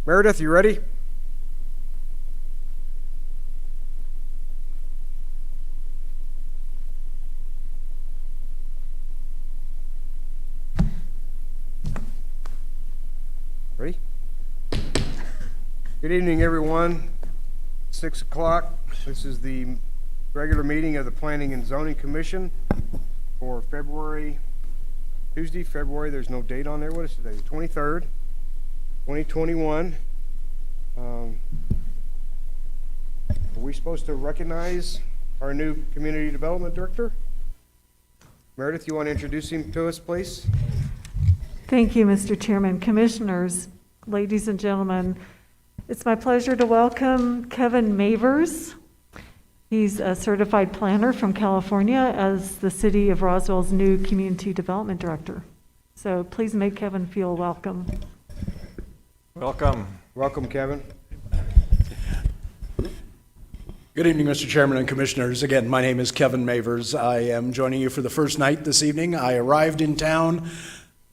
Meredith, you ready? Ready? Good evening, everyone. 6 o'clock. This is the regular meeting of the Planning and Zoning Commission for Tuesday, February. There's no date on there. What is today? 23rd, 2021. Are we supposed to recognize our new Community Development Director? Meredith, you want to introduce him to us, please? Thank you, Mr. Chairman. Commissioners, ladies and gentlemen, it's my pleasure to welcome Kevin Mavers. He's a certified planner from California as the City of Roswell's new Community Development Director. So please make Kevin feel welcome. Welcome. Welcome, Kevin. Good evening, Mr. Chairman and Commissioners. Again, my name is Kevin Mavers. I am joining you for the first night this evening. I arrived in town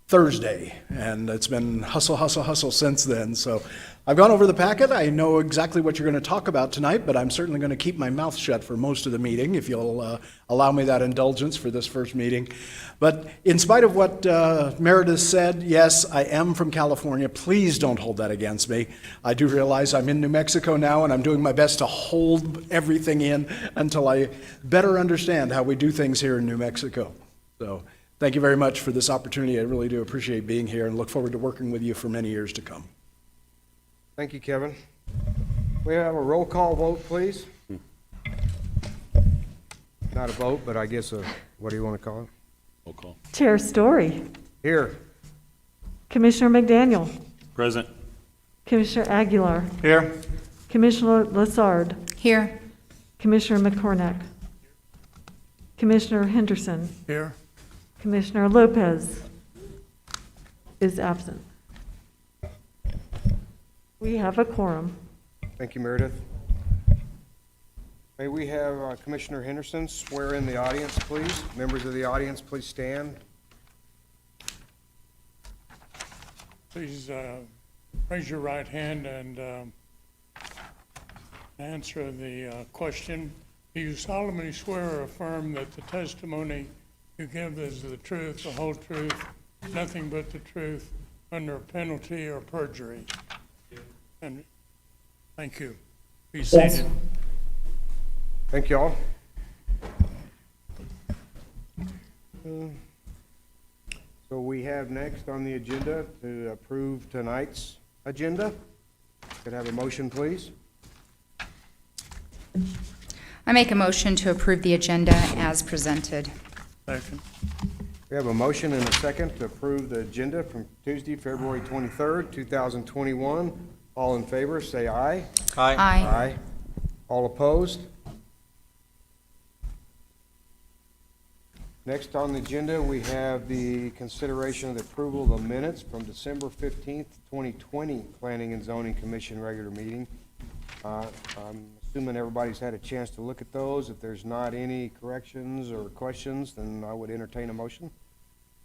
Thursday, and it's been hustle, hustle, hustle since then. So I've gone over the packet. I know exactly what you're going to talk about tonight, but I'm certainly going to keep my mouth shut for most of the meeting, if you'll allow me that indulgence for this first meeting. But in spite of what Meredith said, yes, I am from California. Please don't hold that against me. I do realize I'm in New Mexico now, and I'm doing my best to hold everything in until I better understand how we do things here in New Mexico. So thank you very much for this opportunity. I really do appreciate being here and look forward to working with you for many years to come. Thank you, Kevin. We have a roll call vote, please. Not a vote, but I guess what do you want to call it? Roll call. Chair Story. Here. Commissioner McDaniel. Present. Commissioner Aguilar. Here. Commissioner Lassard. Here. Commissioner McCornack. Commissioner Henderson. Here. Commissioner Lopez is absent. We have a quorum. Thank you, Meredith. May we have Commissioner Henderson swear in the audience, please? Members of the audience, please stand. Please raise your right hand and answer the question. Do you solemnly swear or affirm that the testimony you give is the truth, the whole truth, nothing but the truth, under penalty or perjury? And thank you. Be seated. Thank you all. So we have next on the agenda to approve tonight's agenda. Could I have a motion, please? I make a motion to approve the agenda as presented. Second. We have a motion and a second to approve the agenda from Tuesday, February 23rd, 2021. All in favor, say aye. Aye. Aye. All opposed? Next on the agenda, we have the consideration of the approval of the minutes from December 15th, 2020 Planning and Zoning Commission regular meeting. I'm assuming everybody's had a chance to look at those. If there's not any corrections or questions, then I would entertain a motion.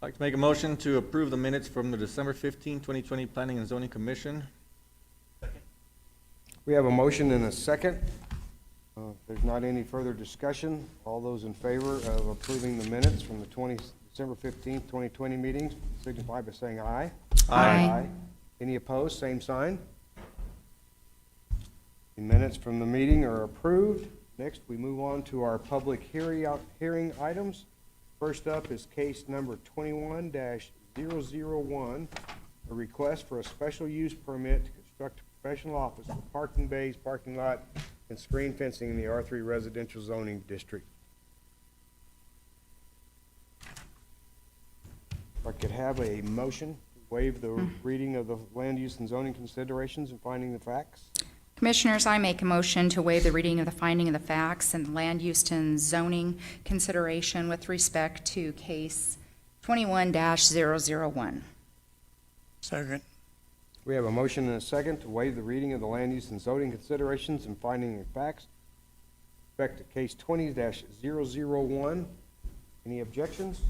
I'd like to make a motion to approve the minutes from the December 15, 2020 Planning and Zoning Commission. We have a motion and a second. If there's not any further discussion, all those in favor of approving the minutes from the December 15th, 2020 meetings signify by saying aye. Aye. Any opposed, same sign. The minutes from the meeting are approved. Next, we move on to our public hearing items. First up is case number 21-001, a request for a special use permit to construct a professional office with parking bays, parking lot, and screen fencing in the R3 residential zoning district. If I could have a motion to waive the reading of the land use and zoning considerations and finding the facts. Commissioners, I make a motion to waive the reading of the finding of the facts and land use and zoning consideration with respect to case 21-001. Second. We have a motion and a second to waive the reading of the land use and zoning considerations and finding of facts. Respect to case 20-001. Any objections,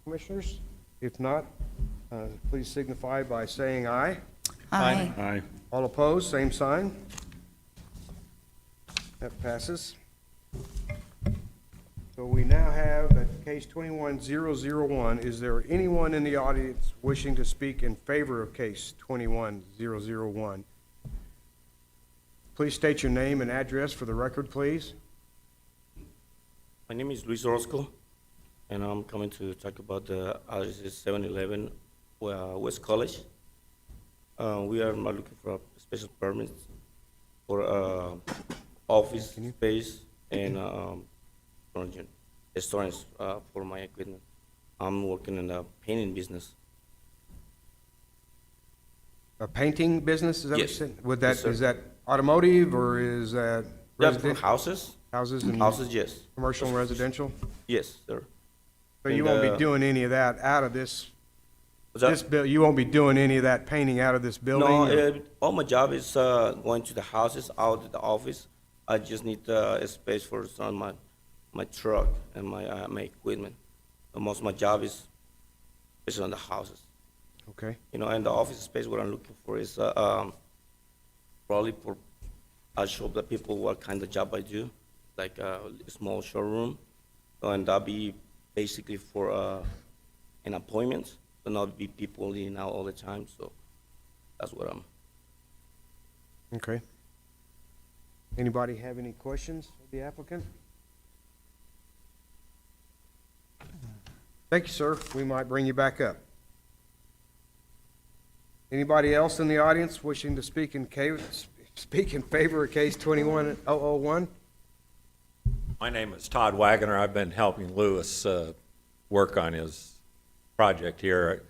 commissioners? If not, please signify by saying aye. Aye. Aye. All opposed, same sign. That passes. So we now have at case 21001, is there anyone in the audience wishing to speak in favor of case 21001? Please state your name and address for the record, please. My name is Luis Orozco, and I'm coming to talk about the 711 West College. We are not looking for a special permit for office space and storage for my equipment. I'm working in the painting business. A painting business, is that what you Yes. said? Would Yes, that, sir. is that automotive or is that Yeah, for residential? houses. Houses and Houses, yes. commercial and residential? Yes, sir. So you And, won't be doing any of that out of this, What's that? this bill, you won't be doing any of that painting out of this building? No, or- all my job is going to the houses, out of the office. I just need a space for some of my truck and my equipment. Most of my job is on the houses. Okay, You know, and the office space, what I'm looking for is probably for, I'll show the people what kind of job I do, like a small showroom. And that'll be basically for an appointment, so not be people in and out all the time, so that's what I'm. okay. Anybody have any questions of the applicant? Thank you, sir. We might bring you back up. Anybody else in the audience wishing to speak in favor of case 21001? My name is Todd Wagoner. I've been helping Lewis work on his project here.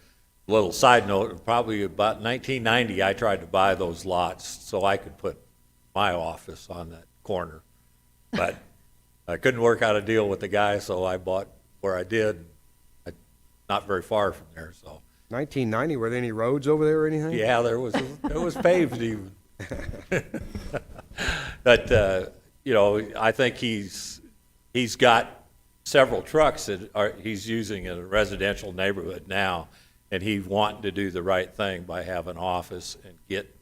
A little side note, probably about 1990, I tried to buy those lots so I could put my office on that corner. But I couldn't work out a deal with the guy, so I bought where I did, not very far from there, so. 1990, were there any roads over there or anything? Yeah, it was paved even. But, you know, I think he's got several trucks that he's using in a residential neighborhood now, and he's wanting to do the right thing by having an office and get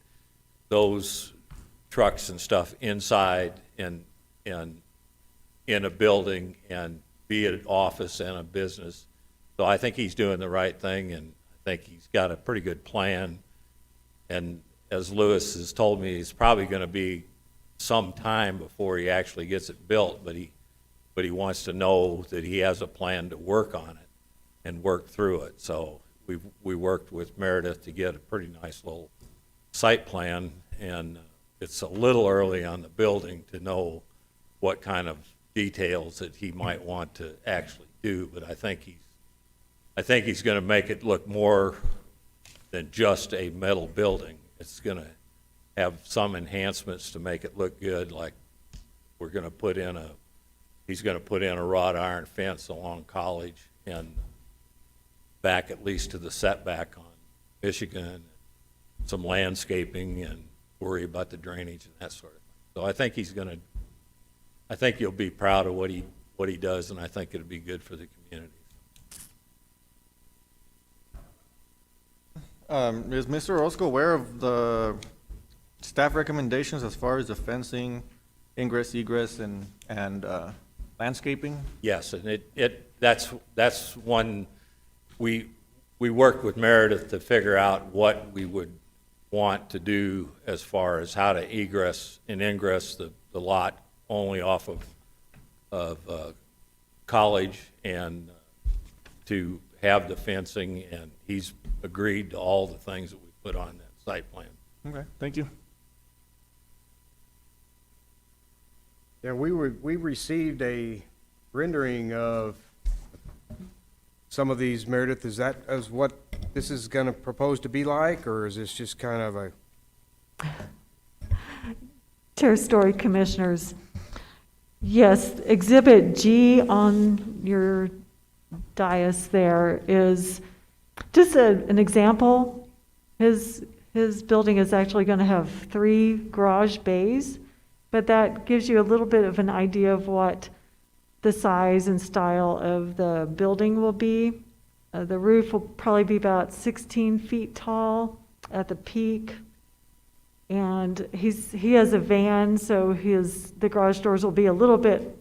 those trucks and stuff inside and in a building and be an office and a business. So I think he's doing the right thing, and I think he's got a pretty good plan. And as Lewis has told me, it's probably going to be some time before he actually gets it built, but he wants to know that he has a plan to work on it and work through it. So we worked with Meredith to get a pretty nice little site plan, and it's a little early on the building to know what kind of details that he might want to actually do, but I think he's going to make it look more than just a metal building. It's going to have some enhancements to make it look good, like he's going to put in a wrought iron fence along College and back at least to the setback on Michigan, some landscaping, and worry about the drainage and that sort of thing. So I think you'll be proud of what he does, and I think it'll be good for the community. Is Mr. Orozco aware of the staff recommendations as far as the fencing, ingress, egress, and landscaping? Yes, and that's one, we worked with Meredith to figure out what we would want to do as far as how to egress and ingress the lot only off of College, and to have the fencing, and he's agreed to all the things that we put on that site plan. Okay, thank you. Yeah, we received a rendering of some of these, Meredith. Is that as what this is going to propose to be like, or is this just kind of a? Chair Story, Commissioners. Yes, Exhibit G on your dais there is just an example. His building is actually going to have 3 garage bays, but that gives you a little bit of an idea of what the size and style of the building will be. The roof will probably be about 16 feet tall at the peak, And he has a van, so the garage doors will be a little bit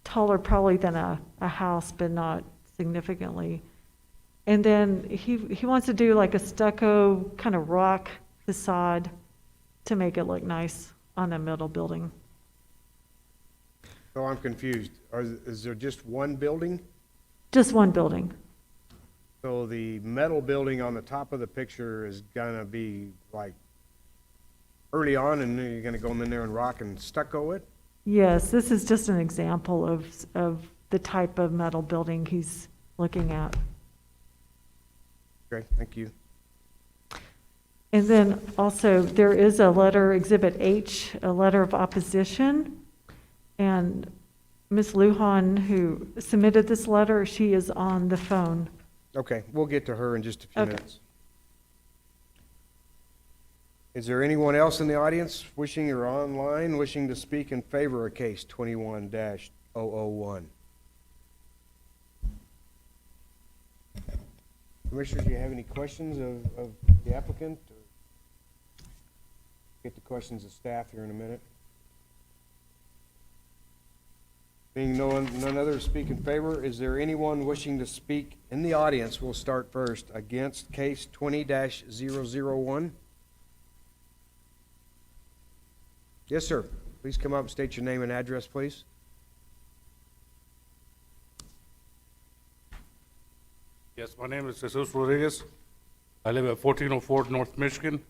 taller probably than a house, but not significantly. And then he wants to do like a stucco kind of rock facade to make it look nice on the middle building. So I'm confused. Is there just one building? Just one building. So the metal building on the top of the picture is gonna be like early on, and then you're gonna go in there and rock and stucco it? Yes, this is just an example of the type of metal building he's looking at. Okay, thank you. And then also, there is a letter, Exhibit H, a letter of opposition. And Ms. Lujan, who submitted this letter, she is on the phone. Okay, we'll get to her in just a few Okay. minutes. Is there anyone else in the audience wishing or online wishing to speak in favor of case 21-001? Commissioners, do you have any questions of the applicant? Or get the questions of staff here in a minute. Being none other to speak in favor, is there anyone wishing to speak in the audience? We'll start first. Against case 20-001? Yes, sir. Please come up and state your name and address, please. Yes, my name is Jesus Rodriguez. I live at 1404 North Michigan.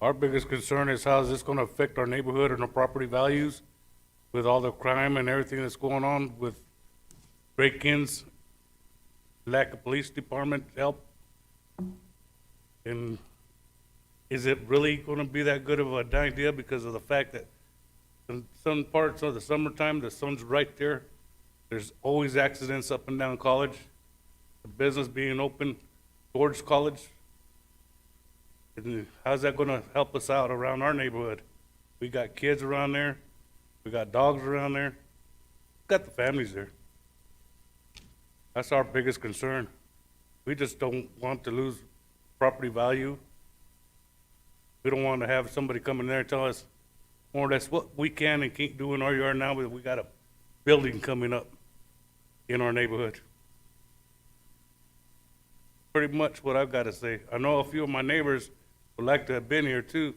Our biggest concern is how is this going to affect our neighborhood and our property values with all the crime and everything that's going on with break-ins, lack of police department help. And is it really going to be that good of an idea because of the fact that in some parts of the summertime, the sun's right there. There's always accidents up and down College. The business being open towards College. And how's that going to help us out around our neighborhood? We got kids around there. We got dogs around there. We got the families there. That's our biggest concern. We just don't want to lose property value. We don't want to have somebody come in there and tell us more or less what we can and can't do in our yard now, but we got a building coming up in our neighborhood. Pretty much what I've got to say. I know a few of my neighbors would like to have been here too.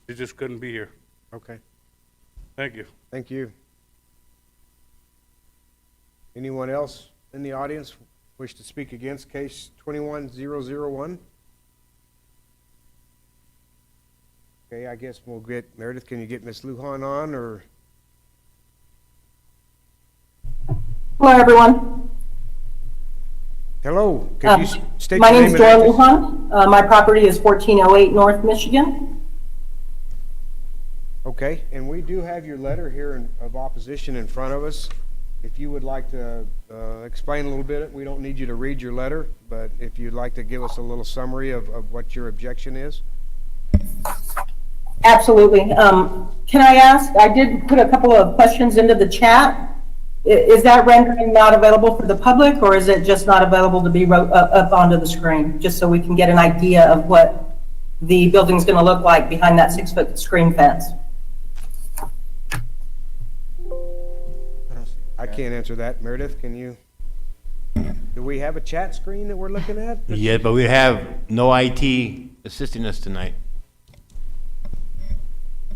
They just couldn't be here. Okay, Thank you. thank you. Anyone else in the audience wish to speak against case 21-001? Okay, I guess we'll get, Meredith, can you get Ms. Lujan on, or? Hello, everyone. Hello, could you state My your name name is and Dora address? Lujan. My property is 1408 North Michigan. Okay, and we do have your letter here of opposition in front of us. If you would like to explain a little bit, we don't need you to read your letter, but if you'd like to give us a little summary of what your objection is. Absolutely. Can I ask, I did put a couple of questions into the chat. Is that rendering not available for the public, or is it just not available to be up onto the screen? Just so we can get an idea of what the building's going to look like behind that 6-foot screen fence. I can't answer that. Meredith, can you? Do we have a chat screen that we're looking at? Yeah, but we have no IT assisting us tonight.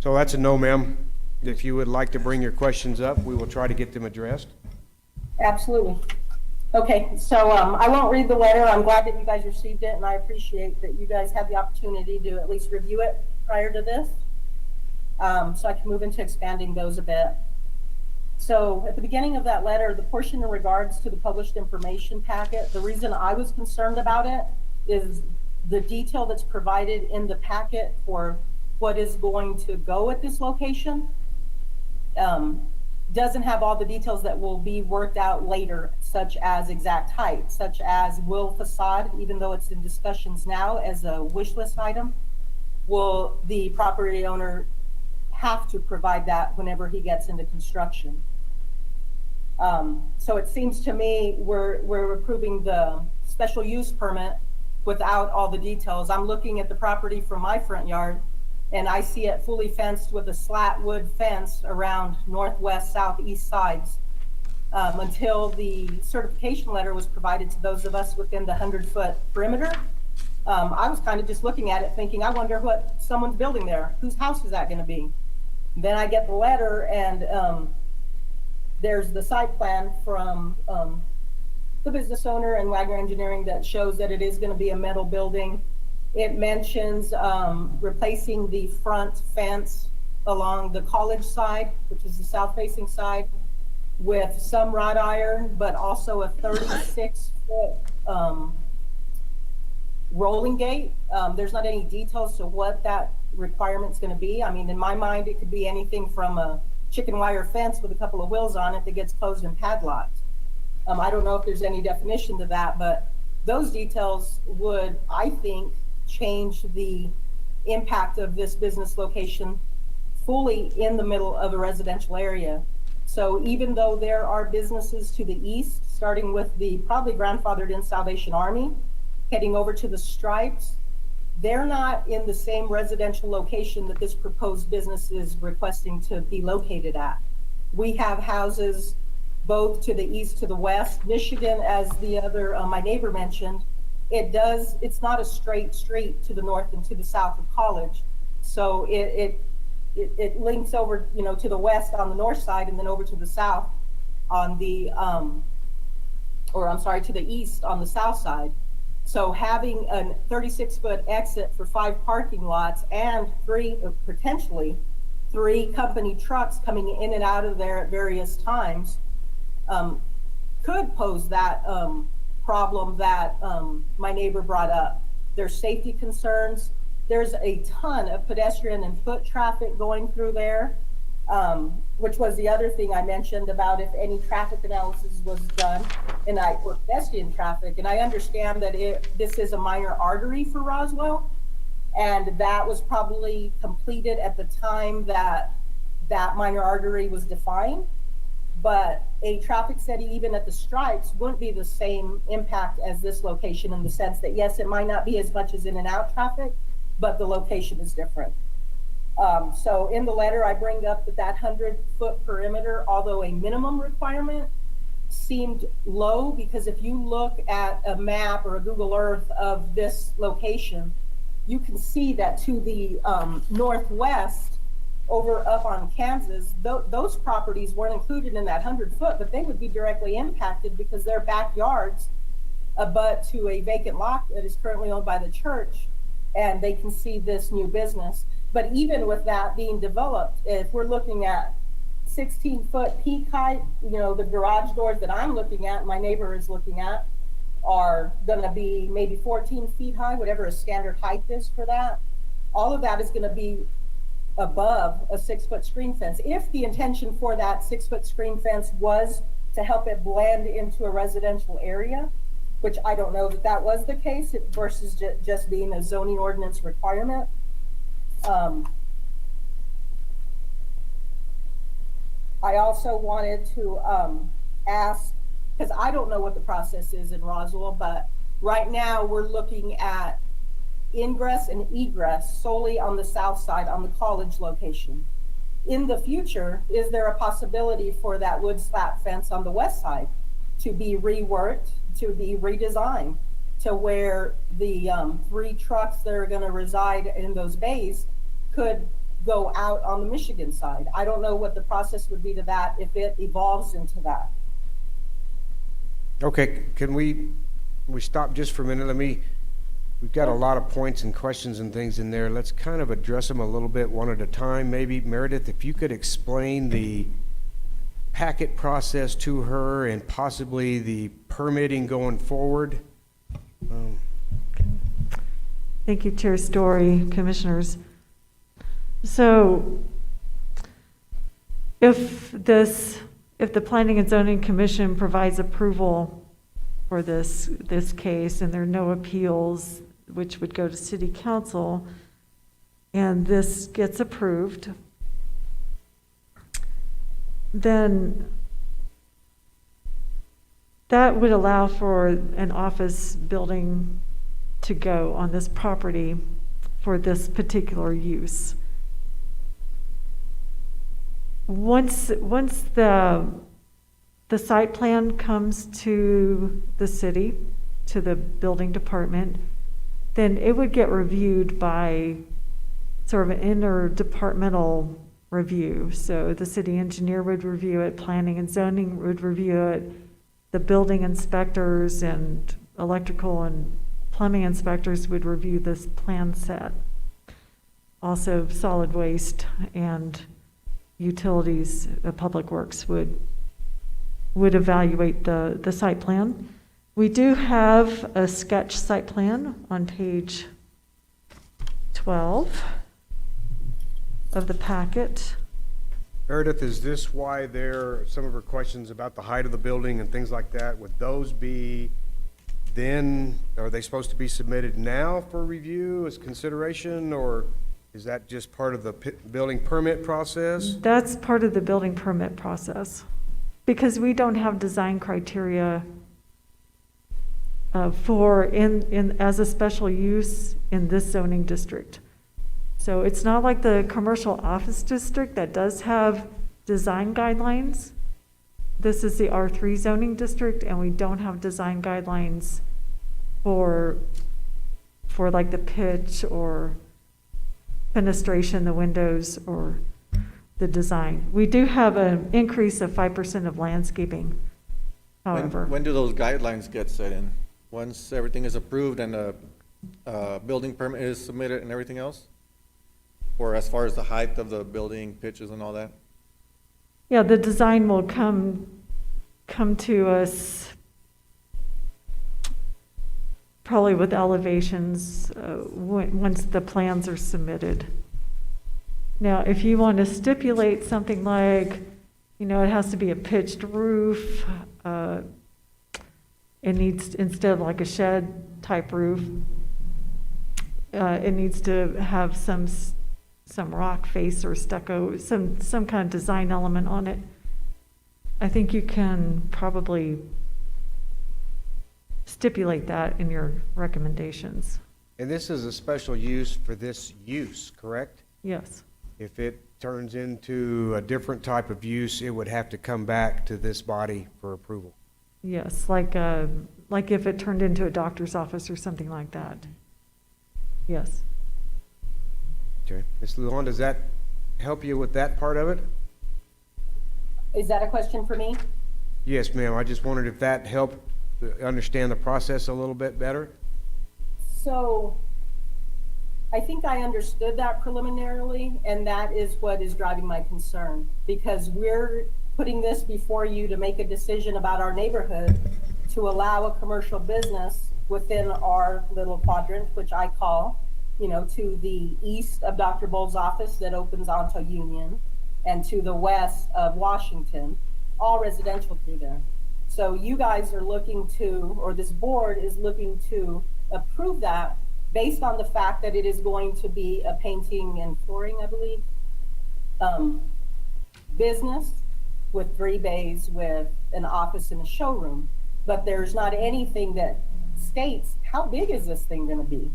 So that's a no, ma'am. If you would like to bring your questions up, we will try to get them addressed. Absolutely. Okay, so I won't read the letter. I'm glad that you guys received it, and I appreciate that you guys had the opportunity to at least review it prior to this. So I can move into expanding those a bit. So at the beginning of that letter, the portion in regards to the published information packet, the reason I was concerned about it is the detail that's provided in the packet for what is going to go at this location doesn't have all the details that will be worked out later, such as exact height, such as will facade, even though it's in discussions now as a wish list item, will the property owner have to provide that whenever he gets into construction. So it seems to me we're approving the special use permit without all the details. I'm looking at the property from my front yard, And I see it fully fenced with a slat wood fence around northwest, southeast sides, until the certification letter was provided to those of us within the 100-foot perimeter. I was kind of just looking at it thinking, I wonder what someone's building there. Whose house is that going to be? Then I get the letter, and there's the site plan from the business owner and Wagner Engineering that shows that it is going to be a metal building. It mentions replacing the front fence along the college side, which is the south-facing side, with some wrought iron, but also a 36-foot rolling gate. There's not any details to what that requirement's going to be. I mean, in my mind, it could be anything from a chicken wire fence with a couple of wheels on it that gets closed and padlocked. I don't know if there's any definition to that, but those details would, I think, change the impact of this business location fully in the middle of a residential area. So even though there are businesses to the east, starting with the probably grandfathered in Salvation Army, heading over to the Stripes, they're not in the same residential location that this proposed business is requesting to be located at. We have houses both to the east, to the west. Michigan, as the other, my neighbor mentioned, it's not a straight street to the north and to the south of College. So it links over, to the west on the north side and then over to the south on the, to the east on the south side. So having a 36-foot exit for 5 parking lots and potentially three company trucks coming in and out of there at various times could pose that problem that my neighbor brought up. There's safety concerns. There's a ton of pedestrian and foot traffic going through there, which was the other thing I mentioned about if any traffic analysis was done, or pedestrian traffic. And I understand that this is a minor artery for Roswell, and that was probably completed at the time that that minor artery was defined. But a traffic study, even at the Stripes, wouldn't be the same impact as this location in the sense that, yes, it might not be as much as in and out traffic, but the location is different. So in the letter, I bring up that 100-foot perimeter, although a minimum requirement, seemed low, because if you look at a map or a Google Earth of this location, you can see that to the northwest, over up on Kansas, those properties weren't included in that 100-foot, but they would be directly impacted because their backyards abut to a vacant lot that is currently owned by the church, and they can see this new business. But even with that being developed, if we're looking at 16-foot peak height, the garage doors that I'm looking at, my neighbor is looking at, are going to be maybe 14 feet high, whatever a standard height is for that. All of that is going to be above a 6-foot screen fence. If the intention for that 6-foot screen fence was to help it blend into a residential area, which I don't know that was the case versus just being a zoning ordinance requirement. I also wanted to ask, because I don't know what the process is in Roswell, but right now we're looking at ingress and egress solely on the south side on the college location. In the future, is there a possibility for that wood slat fence on the west side to be reworked, to be redesigned to where the 3 trucks that are going to reside in those bays could go out on the Michigan side? I don't know what the process would be to that if it evolves into that. Okay, can we stop just for a minute? We've got a lot of points and questions and things in there. Let's kind of address them a little bit one at a time. Maybe Meredith, if you could explain the packet process to her and possibly the permitting going forward. Thank you, Chair Story, Commissioners. So if the Planning and Zoning Commission provides approval for this case and there are no appeals, which would go to City Council, and this gets approved, then that would allow for an office building to go on this property for this particular use. Once the site plan comes to the city, to the building department, then it would get reviewed by sort of an interdepartmental review. So the city engineer would review it, planning and zoning would review it, the building inspectors and electrical and plumbing inspectors would review this plan set. Also, solid waste and utilities, public works would evaluate the site plan. We do have a sketch site plan on page 12 of the packet. Meredith, is this why some of her questions about the height of the building and things like that, would those be then, are they supposed to be submitted now for review as consideration, or is that just part of the building permit process? That's part of the building permit process, because we don't have design criteria as a special use in this zoning district. So it's not like the commercial office district that does have design guidelines. This is the R3 zoning district, and we don't have design guidelines for like the pitch or fenestration, the windows, or the design. We do have an increase of 5% of landscaping, however. When do those guidelines get set in? Once everything is approved and a building permit is submitted and everything else? Or as far as the height of the building, pitches and all that? Yeah, the design will come to us probably with elevations once the plans are submitted. Now, if you want to stipulate something like, it has to be a pitched roof, it needs, instead of like a shed type roof, it needs to have some rock face or stucco, some kind of design element on it. I think you can probably stipulate that in your recommendations. And this is a special use for this use, correct? Yes. If it turns into a different type of use, it would have to come back to this body for approval. Yes, like if it turned into a doctor's office or something like that. Yes. Okay. Ms. Lujan, does that help you with that part of it? Is that a question for me? Yes, ma'am. I just wondered if that helped understand the process a little bit better. So I think I understood that preliminarily, and that is what is driving my concern, because we're putting this before you to make a decision about our neighborhood to allow a commercial business within our little quadrant, which I call, to the east of Dr. Bull's office that opens onto Union, and to the west of Washington, all residential through there. So you guys are looking to, or this board is looking to approve that based on the fact that it is going to be a painting and flooring, I believe, business with 3 bays with an office and a showroom. But there's not anything that states, how big is this thing gonna be?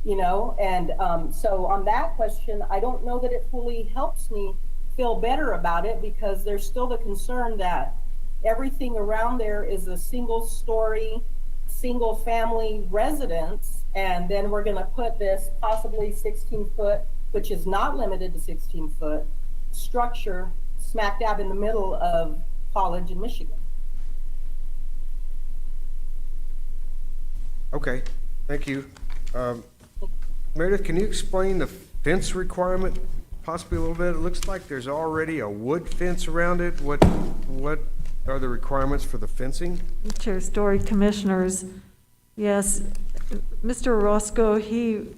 And so on that question, I don't know that it fully helps me feel better about it, because there's still the concern that everything around there is a single-story, single-family residence, and then we're gonna put this possibly 16-foot, which is not limited to 16-foot, structure smack dab in the middle of College in Michigan. Okay, thank you. Meredith, can you explain the fence requirement possibly a little bit? It looks like there's already a wood fence around it. What are the requirements for the fencing? Chair Story, Commissioners, yes, Mr. Orozco, he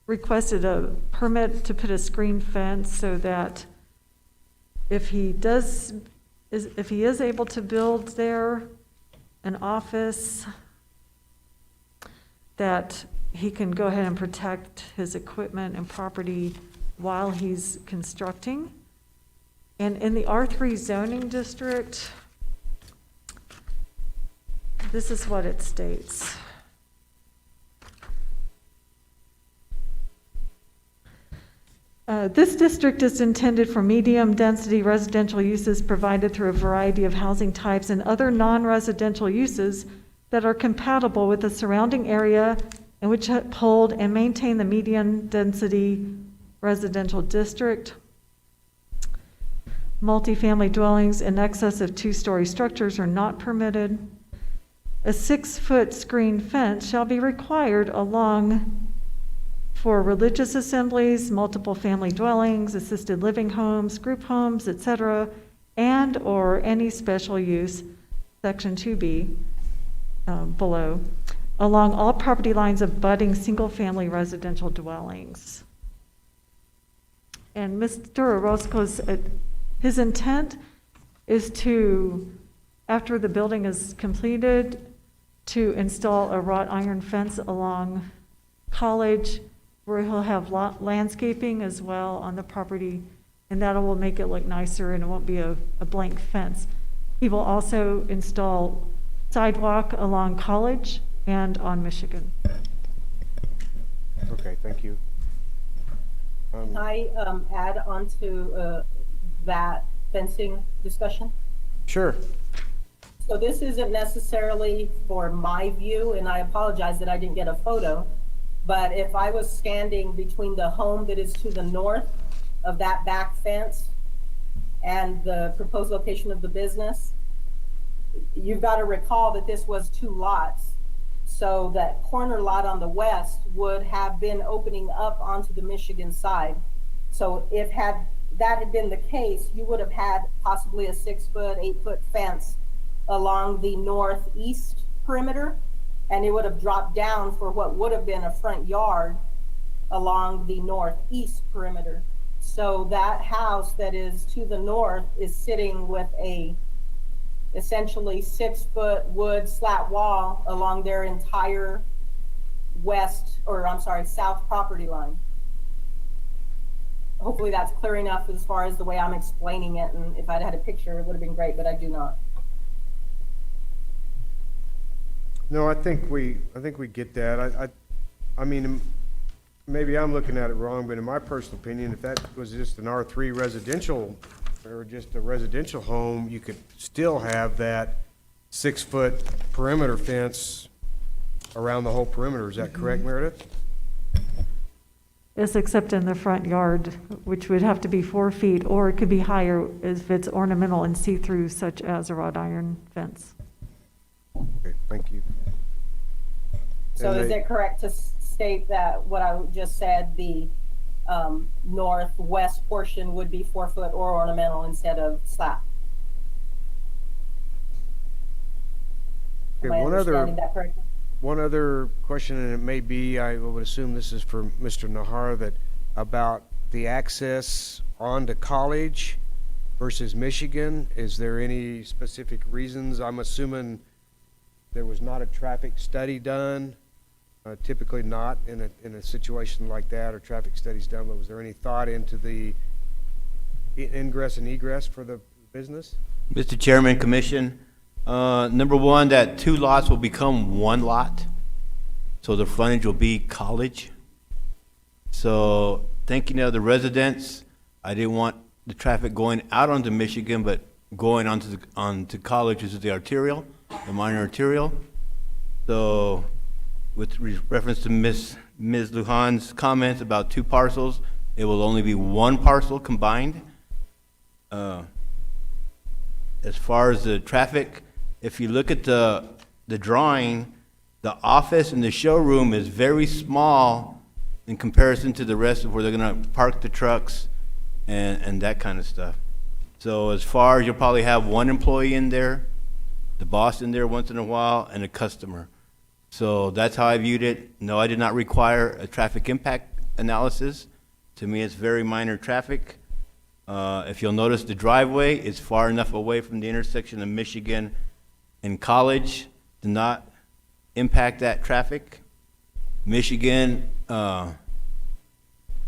requested a permit to put a screen fence so that if he is able to build there an office, that he can go ahead and protect his equipment and property while he's constructing. And in the R3 zoning district, this is what it states. This district is intended for medium-density residential uses provided through a variety of housing types and other non-residential uses that are compatible with the surrounding area and which uphold and maintain the medium-density residential district. Multifamily dwellings in excess of 2-story structures are not permitted. A 6-foot screen fence shall be required along for religious assemblies, multiple family dwellings, assisted living homes, group homes, etc., and/or any special use, section 2B, below, along all property lines of budding single-family residential dwellings. And Mr. Orozco's, his intent is to, after the building is completed, to install a wrought iron fence along College, where he'll have landscaping as well on the property, and that will make it look nicer and it won't be a blank fence. He will also install sidewalk along College and on Michigan. Okay, thank you. Can I add on to that fencing discussion? Sure. So this isn't necessarily for my view, and I apologize that I didn't get a photo, but if I was standing between the home that is to the north of that back fence and the proposed location of the business, you've got to recall that this was 2 lots. So that corner lot on the west would have been opening up onto the Michigan side. So if that had been the case, you would have had possibly a 6-foot, 8-foot fence along the northeast perimeter, and it would have dropped down for what would have been a front yard along the northeast perimeter. So that house that is to the north is sitting with a essentially 6-foot wood slat wall along their entire south property line. Hopefully that's clear enough as far as the way I'm explaining it, and if I'd had a picture, it would have been great, but I do not. No, I think we get that. I mean, maybe I'm looking at it wrong, but in my personal opinion, if that was just an R3 residential or just a residential home, you could still have that 6-foot perimeter fence around the whole perimeter. Is that correct, Meredith? Yes, except in the front yard, which would have to be 4 feet, or it could be higher if it's ornamental and see-through, such as a wrought iron fence. Okay, thank you. So And is they- it correct to state that what I just said, the northwest portion would be 4-foot or ornamental instead of slat? Am I Okay, understanding that correctly? one other question, and it may be, I would assume this is for Mr. Nahar, that about the access onto College versus Michigan. Is there any specific reasons? I'm assuming there was not a traffic study done. Typically not in a situation like that, or traffic studies done, but was there any thought into the ingress and egress for the business? Mr. Chairman, Commission, number one, that 2 lots will become 1 lot. So the frontage will be College. So thinking of the residents, I didn't want the traffic going out onto Michigan, but going onto College, which is the arterial, the minor arterial. So with reference to Ms. Lujan's comments about 2 parcels, it will only be 1 parcel combined. As far as the traffic, if you look at the drawing, the office and the showroom is very small in comparison to the rest of where they're gonna park the trucks and that kind of stuff. So as far as you'll probably have 1 employee in there, the boss in there once in a while, and a customer. So that's how I viewed it. No, I did not require a traffic impact analysis. To me, it's very minor traffic. If you'll notice, the driveway is far enough away from the intersection of Michigan and College to not impact that traffic. Michigan, to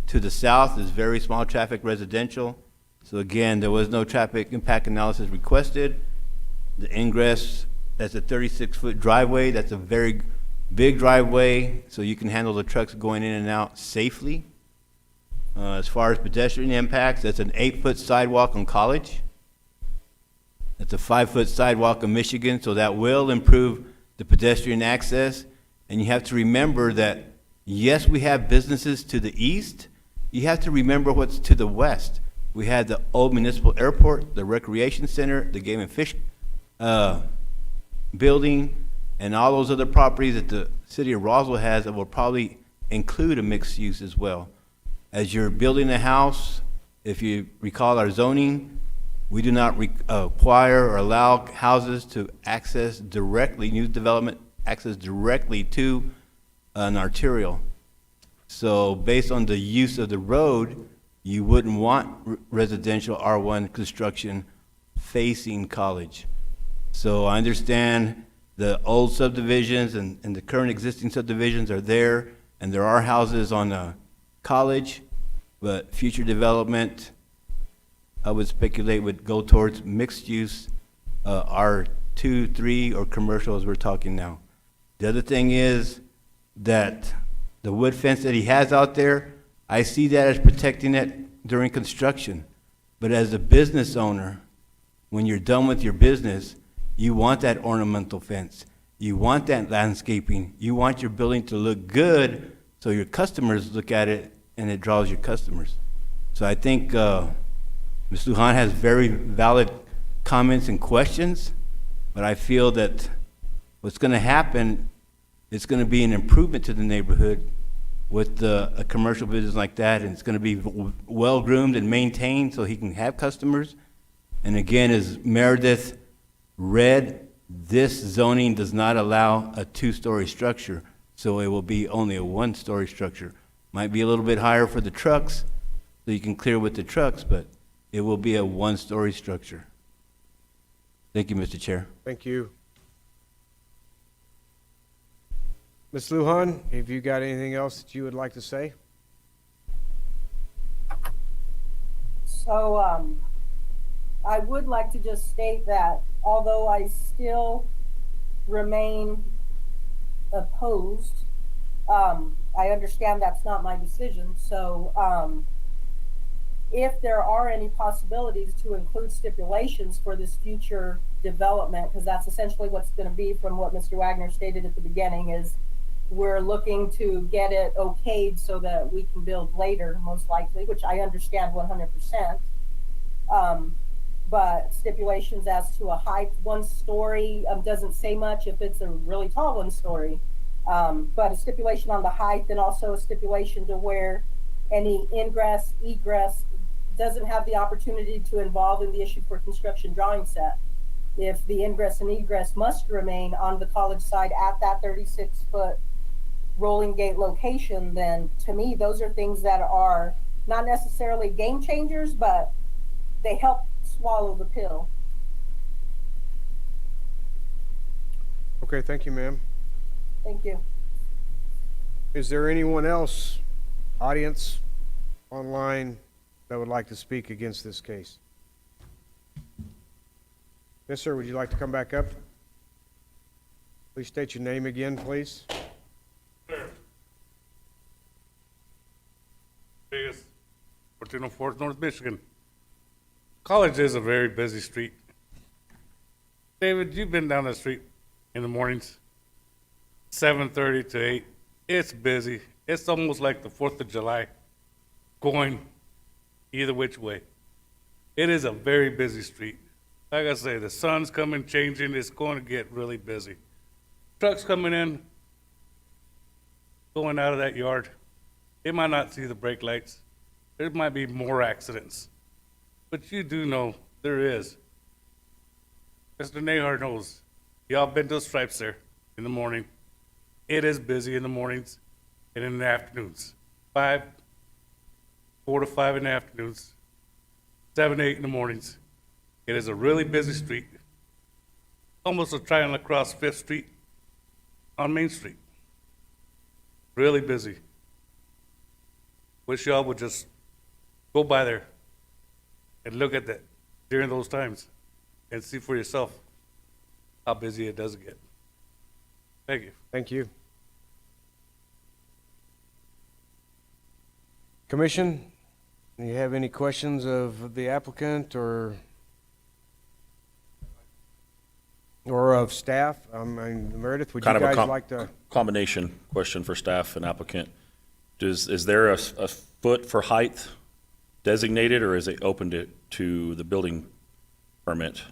the south is very small traffic residential. So again, there was no traffic impact analysis requested. The ingress, that's a 36-foot driveway. That's a very big driveway, so you can handle the trucks going in and out safely. As far as pedestrian impacts, that's an 8-foot sidewalk on College. It's a 5-foot sidewalk in Michigan, so that will improve the pedestrian access. And you have to remember that, yes, we have businesses to the east. You have to remember what's to the west. We had the old municipal airport, the recreation center, the game and fish building, and all those other properties that the city of Roswell has that will probably include a mixed use as well. As you're building a house, if you recall our zoning, we do not require or allow houses to access directly, new development access directly to an arterial. So based on the use of the road, you wouldn't want residential R1 construction facing College. So I understand the old subdivisions and the current existing subdivisions are there, and there are houses on College, but future development, I would speculate, would go towards mixed use, R2, 3, or commercial as we're talking now. The other thing is that the wood fence that he has out there, I see that as protecting it during construction. But as a business owner, when you're done with your business, you want that ornamental fence. You want that landscaping. You want your building to look good so your customers look at it and it draws your customers. So I think Ms. Lujan has very valid comments and questions, but I feel that what's going to happen, it's going to be an improvement to the neighborhood with a commercial business like that, and it's going to be well-groomed and maintained so he can have customers. And again, as Meredith read, this zoning does not allow a 2-story structure, so it will be only a 1-story structure. Might be a little bit higher for the trucks, so you can clear with the trucks, but it will be a 1-story structure. Thank you, Mr. Chair. Thank you. Ms. Lujan, have you got anything else that you would like to say? So, I would like to just state that although I still remain opposed, I understand that's not my decision. So, if there are any possibilities to include stipulations for this future development, because that's essentially what's going to be from what Mr. Wagner stated at the beginning, is we're looking to get it okayed so that we can build later, most likely, which I understand 100%. But stipulations as to a height, 1-story, doesn't say much if it's a really tall 1-story. But a stipulation on the height, and also a stipulation to where any ingress, egress doesn't have the opportunity to involve in the issue for construction drawing set. If the ingress and egress must remain on the College side at that 36-foot rolling gate location, then to me, those are things that are not necessarily game changers, but they help swallow the pill. Okay, thank you, ma'am. Thank you. Is there anyone else, audience, online, that would like to speak against this case? Yes, sir, would you like to come back up? Please state your name again, please. Vegas, 1404 North Michigan. College is a very busy street. David, you've been down that street in the mornings, 7:30 to 8. It's busy. It's almost like the 4th of July, going either which way. It is a very busy street. Like I say, the sun's coming, changing. It's going to get really busy. Trucks coming in, going out of that yard. They might not see the brake lights. There might be more accidents. But you do know there is. Mr. Nahar knows. Y'all been to the stripes there in the morning. It is busy in the mornings and in the afternoons. 4 to 5 in the afternoons, 7 to 8 in the mornings. It is a really busy street. Almost a triangle across 5th Street on Main Street. Really busy. Wish y'all would just go by there and look at that during those times and see for yourself how busy it does get. Thank you. Thank you. Commission, Do you have any questions of the applicant or of staff? I mean, Meredith, would you Kind of a guys like to? combination question for staff and applicant. Is there a foot for height designated, or is it open to the building permit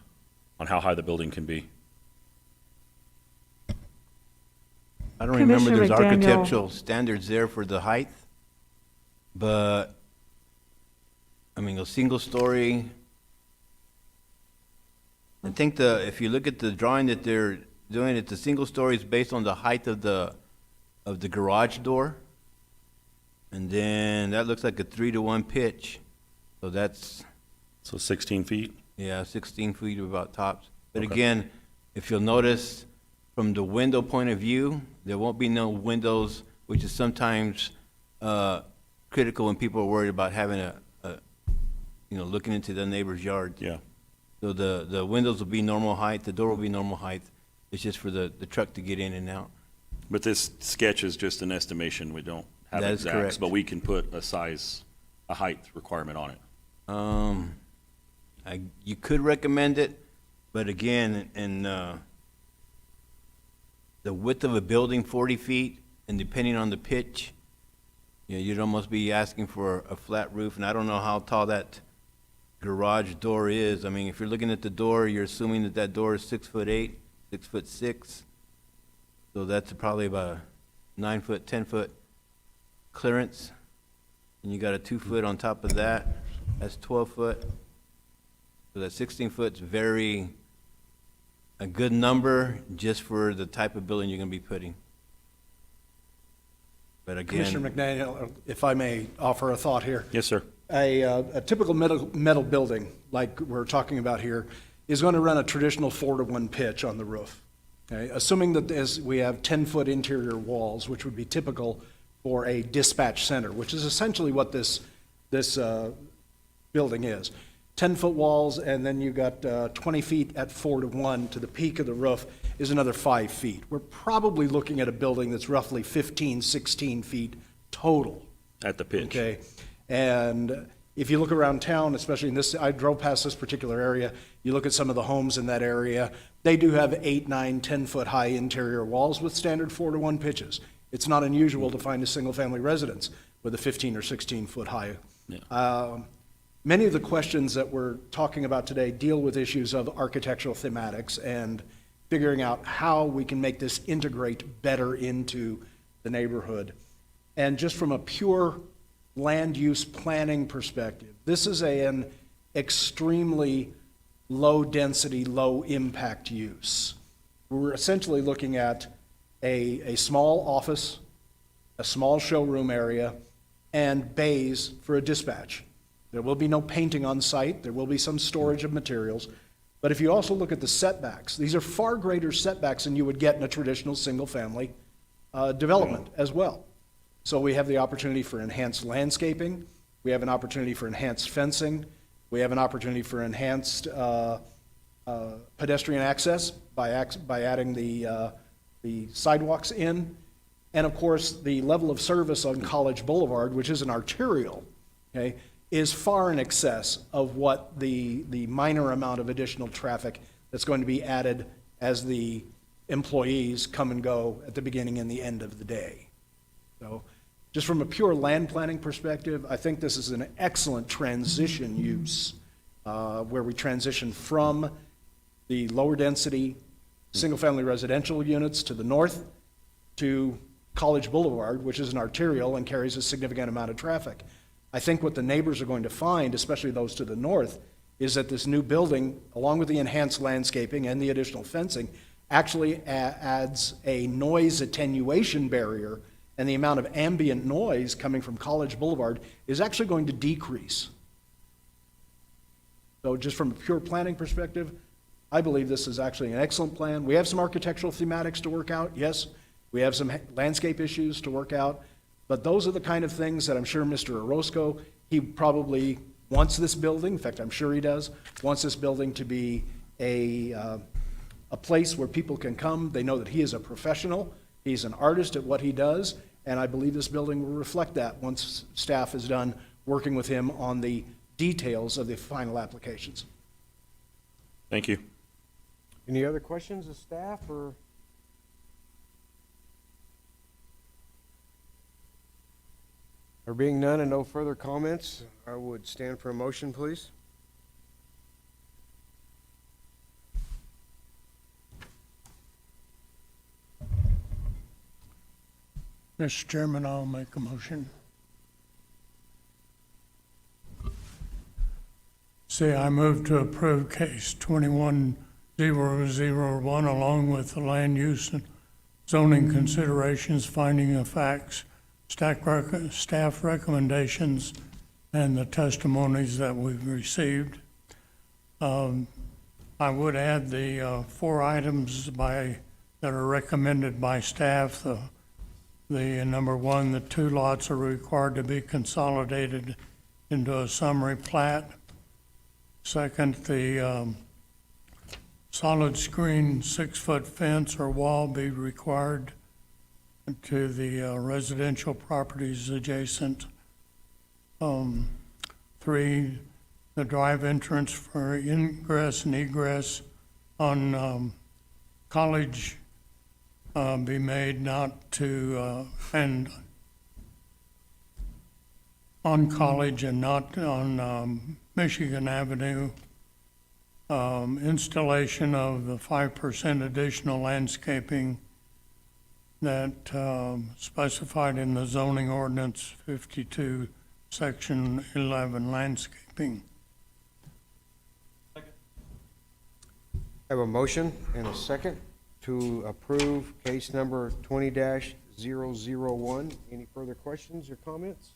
on how high the building can be? I don't remember Commissioner there's McDaniel. architectural standards there for the height, but, I mean, a single story, I think if you look at the drawing that they're doing, it's a single story is based on the height of the garage door. And then that looks like a 3-to-1 pitch, so that's, So 16 feet? yeah, 16 feet about tops. But Okay. again, if you'll notice, from the window point of view, there won't be no windows, which is sometimes critical when people are worried about having looking into the neighbor's yard. Yeah. So the windows will be normal height, the door will be normal height. It's just for the truck to get in and out. But this sketch is just an estimation. We don't have That is exacts, correct. but we can put a height requirement on it. You could recommend it, but again, the width of a building, 40 feet, and depending on the pitch, you'd almost be asking for a flat roof, and I don't know how tall that garage door is. I mean, if you're looking at the door, you're assuming that door is 6'8", 6'6". So that's probably about a 9-foot, 10-foot clearance. And you got a 2-foot on top of that, that's 12 foot. So that 16 foot's a good number just for the type of building you're gonna be putting. But Commissioner again, McDaniel, if I may offer a thought here. Yes, sir. A typical metal building, like we're talking about here, is going to run a traditional 4-to-1 pitch on the roof. Okay? Assuming that as we have 10-foot interior walls, which would be typical for a dispatch center, which is essentially what this building is. 10-foot walls, and then you got 20 feet at 4-to-1 to the peak of the roof is another 5 feet. We're probably looking at a building that's roughly 15, 16 feet total. At the pitch. Okay, and if you look around town, especially in this, I drove past this particular area, you look at some of the homes in that area, they do have 8, 9, 10-foot high interior walls with standard 4-to-1 pitches. It's not unusual to find a single-family residence with a 15 or 16-foot high. Yeah. Many of the questions that we're talking about today deal with issues of architectural thematics and figuring out how we can make this integrate better into the neighborhood. And just from a pure land use planning perspective, this is an extremely low-density, low-impact use. We're essentially looking at a small office, a small showroom area, and bays for a dispatch. There will be no painting on site. There will be some storage of materials. But if you also look at the setbacks, these are far greater setbacks than you would get in a traditional single-family development as well. So we have the opportunity for enhanced landscaping. We have an opportunity for enhanced fencing. We have an opportunity for enhanced pedestrian access by adding the sidewalks in. And of course, the level of service on College Boulevard, which is an arterial, okay, is far in excess of what the minor amount of additional traffic that's going to be added as the employees come and go at the beginning and the end of the day. So just from a pure land planning perspective, I think this is an excellent transition use where we transition from the lower density single-family residential units to the north to College Boulevard, which is an arterial and carries a significant amount of traffic. I think what the neighbors are going to find, especially those to the north, is that this new building, along with the enhanced landscaping and the additional fencing, actually adds a noise attenuation barrier, and the amount of ambient noise coming from College Boulevard is actually going to decrease. So just from a pure planning perspective, I believe this is actually an excellent plan. We have some architectural thematics to work out, yes. We have some landscape issues to work out. But those are the kind of things that I'm sure Mr. Orozco, he probably wants this building, in fact, I'm sure he does, wants this building to be a place where people can come. They know that he is a professional, he's an artist at what he does, and I believe this building will reflect that once staff is done working with him on the details of the final applications. Thank you. Any other questions of staff or? There being none and no further comments, I would stand for a motion, please. Mr. Chairman, I'll make a motion. Say, I move to approve case 21001 along with the land use and zoning considerations, finding of facts, staff recommendations, and the testimonies that we've received. I would add the 4 items that are recommended by staff. The number 1, the 2 lots are required to be consolidated into a summary plat. Second, the solid screen 6-foot fence or wall be required to the residential properties adjacent. 3, the drive entrance for ingress and egress on College be made not to, and on College and not on Michigan Avenue. Installation of the 5% additional landscaping that specified in the zoning ordinance 52, section 11, landscaping. I have a motion and a second to approve case number 20-001. Any further questions or comments?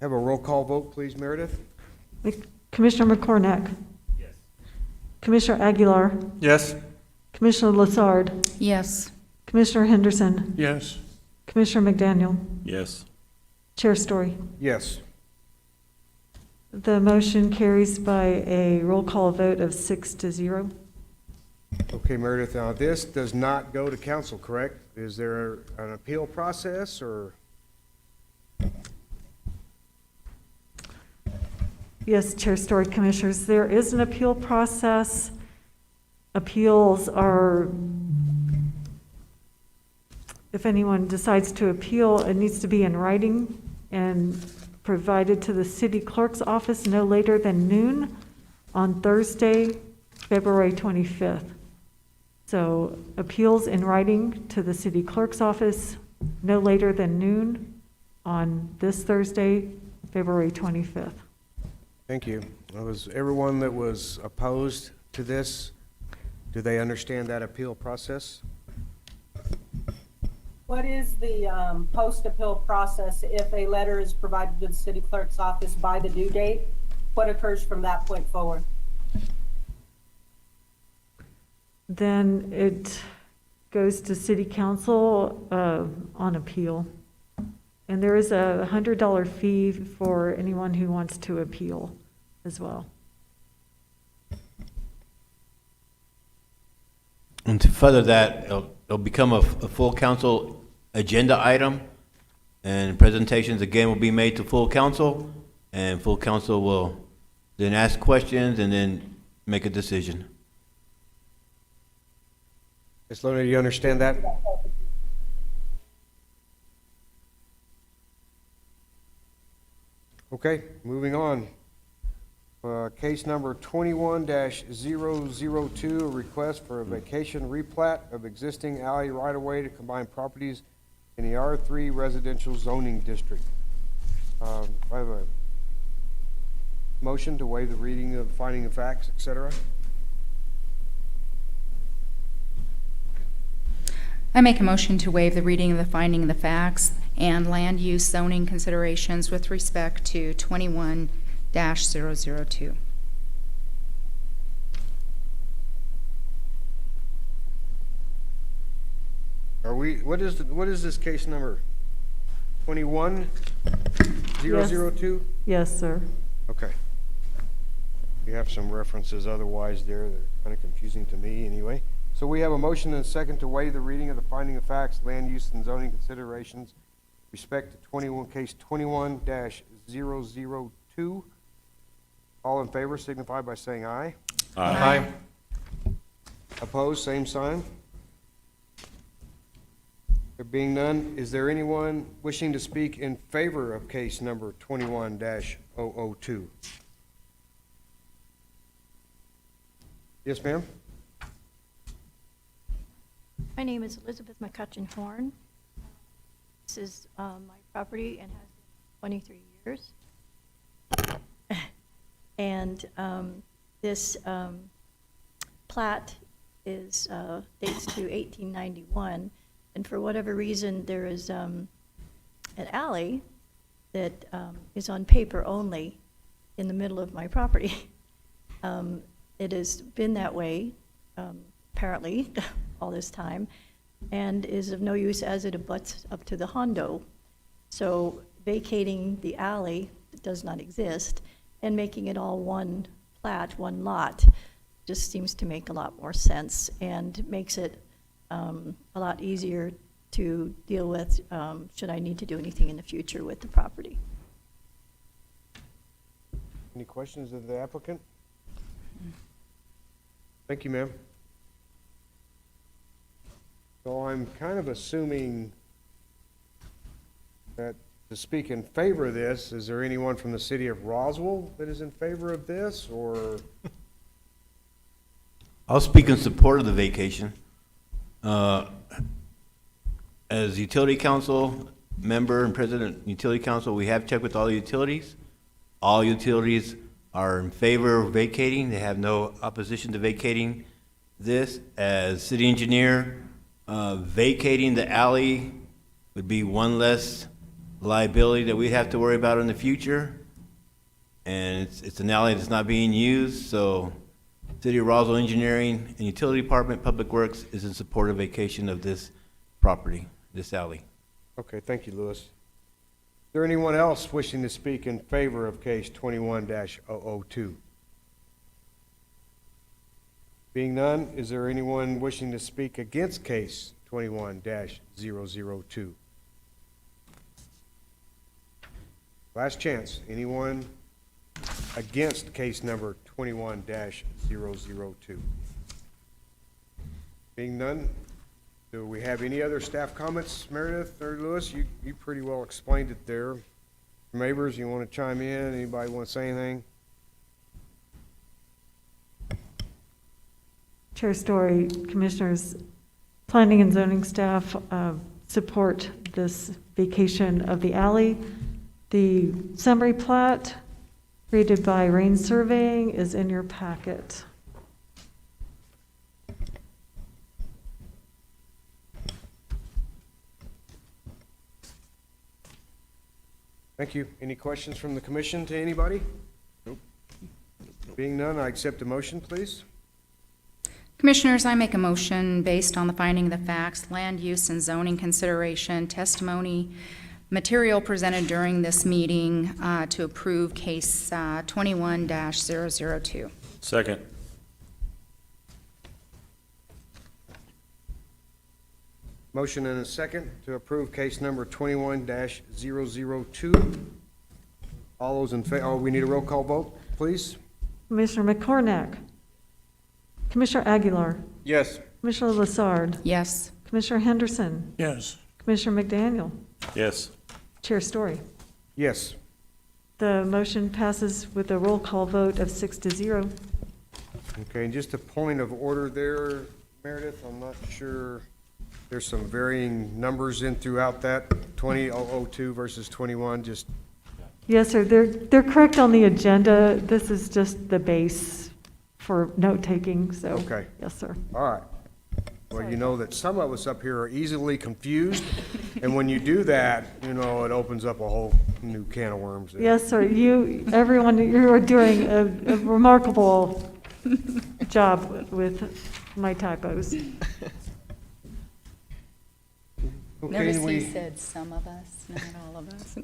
Have a roll call vote, please, Meredith. Commissioner McCornack? Yes. Commissioner Aguilar? Yes. Commissioner Lassard? Yes. Commissioner Henderson? Yes. Commissioner McDaniel? Yes. Chair Story? Yes. The motion carries by a roll call vote of 6-0. Okay, Meredith, now this does not go to council, correct? Is there an appeal process or? Yes, Chair Story, Commissioners, there is an appeal process. Appeals are, if anyone decides to appeal, it needs to be in writing and provided to the city clerk's office no later than noon on Thursday, February 25th. So appeals in writing to the city clerk's office no later than noon on this Thursday, February 25th. Thank you. Was everyone that was opposed to this, do they understand that appeal process? What is the post-appeal process if a letter is provided to the city clerk's office by the due date? What occurs from that point forward? Then it goes to city council on appeal. And there is a $100 fee for anyone who wants to appeal as well. And to further that, it'll become a full council agenda item, and presentations again will be made to full council, and full council will then ask questions and then make a decision. Ms. Lona, do you understand that? Okay, moving on. Case number 21-002, a request for a vacation replat of existing alley right-of-way to combine properties in the R3 residential zoning district. I have a motion to waive the reading of finding of facts, et cetera. I make a motion to waive the reading of the finding of the facts and land use zoning considerations with respect to 21-002. What is this case number? 21-002? Yes, sir. Okay. We have some references otherwise there that are kind of confusing to me anyway. So we have a motion and a second to waive the reading of the finding of facts, land use and zoning considerations respect to case 21-002. All in favor signify by saying aye. Aye. Opposed, same sign. There being none, is there anyone wishing to speak in favor of case number 21-002? Yes, ma'am? My name is Elizabeth McCutcheon Horn. This is my property and has been 23 years. And this plat is, dates to 1891. And for whatever reason, there is an alley that is on paper only in the middle of my property. It has been that way, apparently, all this time, and is of no use as it abuts up to the Hondo. So vacating the alley that does not exist and making it all one plat, one lot, just seems to make a lot more sense and makes it a lot easier to deal with should I need to do anything in the future with the property. Any questions of the applicant? Thank you, ma'am. So I'm kind of assuming that to speak in favor of this, is there anyone from the city of Roswell that is in favor of this, or? I'll speak in support of the vacation. As utility council member and president utility council, we have checked with all the utilities. All utilities are in favor of vacating. They have no opposition to vacating this. As city engineer, vacating the alley would be one less liability that we'd have to worry about in the future. And it's an alley that's not being used, so City of Roswell Engineering and Utility Department, Public Works is in support of vacation of this property, this alley. Okay, thank you, Louis. Is there anyone else wishing to speak in favor of case 21-002? Being none, is there anyone wishing to speak against case 21-002? Last chance. Anyone against case number 21-002? Being none, do we have any other staff comments, Meredith or Lewis? You pretty well explained it there. Neighbors, you want to chime in? Anybody want to say anything? Chair Story, Commissioners, Planning and Zoning staff support this vacation of the alley. The summary plat created by Rain Surveying is in your packet. Thank you. Any questions from the commission to anybody? Nope. Being none, I accept a motion, please. Commissioners, I make a motion based on the finding of the facts, land use and zoning consideration, testimony, material presented during this meeting to approve case 21-002. Second. Motion and a second to approve case number 21-002. All those in favor, we need a roll call vote, please. Commissioner McCornack. Commissioner Aguilar. Yes. Commissioner Lassard. Yes. Commissioner Henderson. Yes. Commissioner McDaniel. Yes. Chair Story. Yes. The motion passes with a roll call vote of 6-0. Okay, and just a point of order there, Meredith, I'm not sure, there's some varying numbers in throughout that, 20-002 versus 21, just, Yes, sir. They're correct on the agenda. This is just the base for note-taking, so. Okay. Yes, sir. all right. Well, you know that some of us up here are easily confused, and when you do that, you know, it opens up a whole new can of worms there. Yes, sir. Everyone, you are doing a remarkable job with my typos. Okay, Notice and he we, said some of us, not all of us.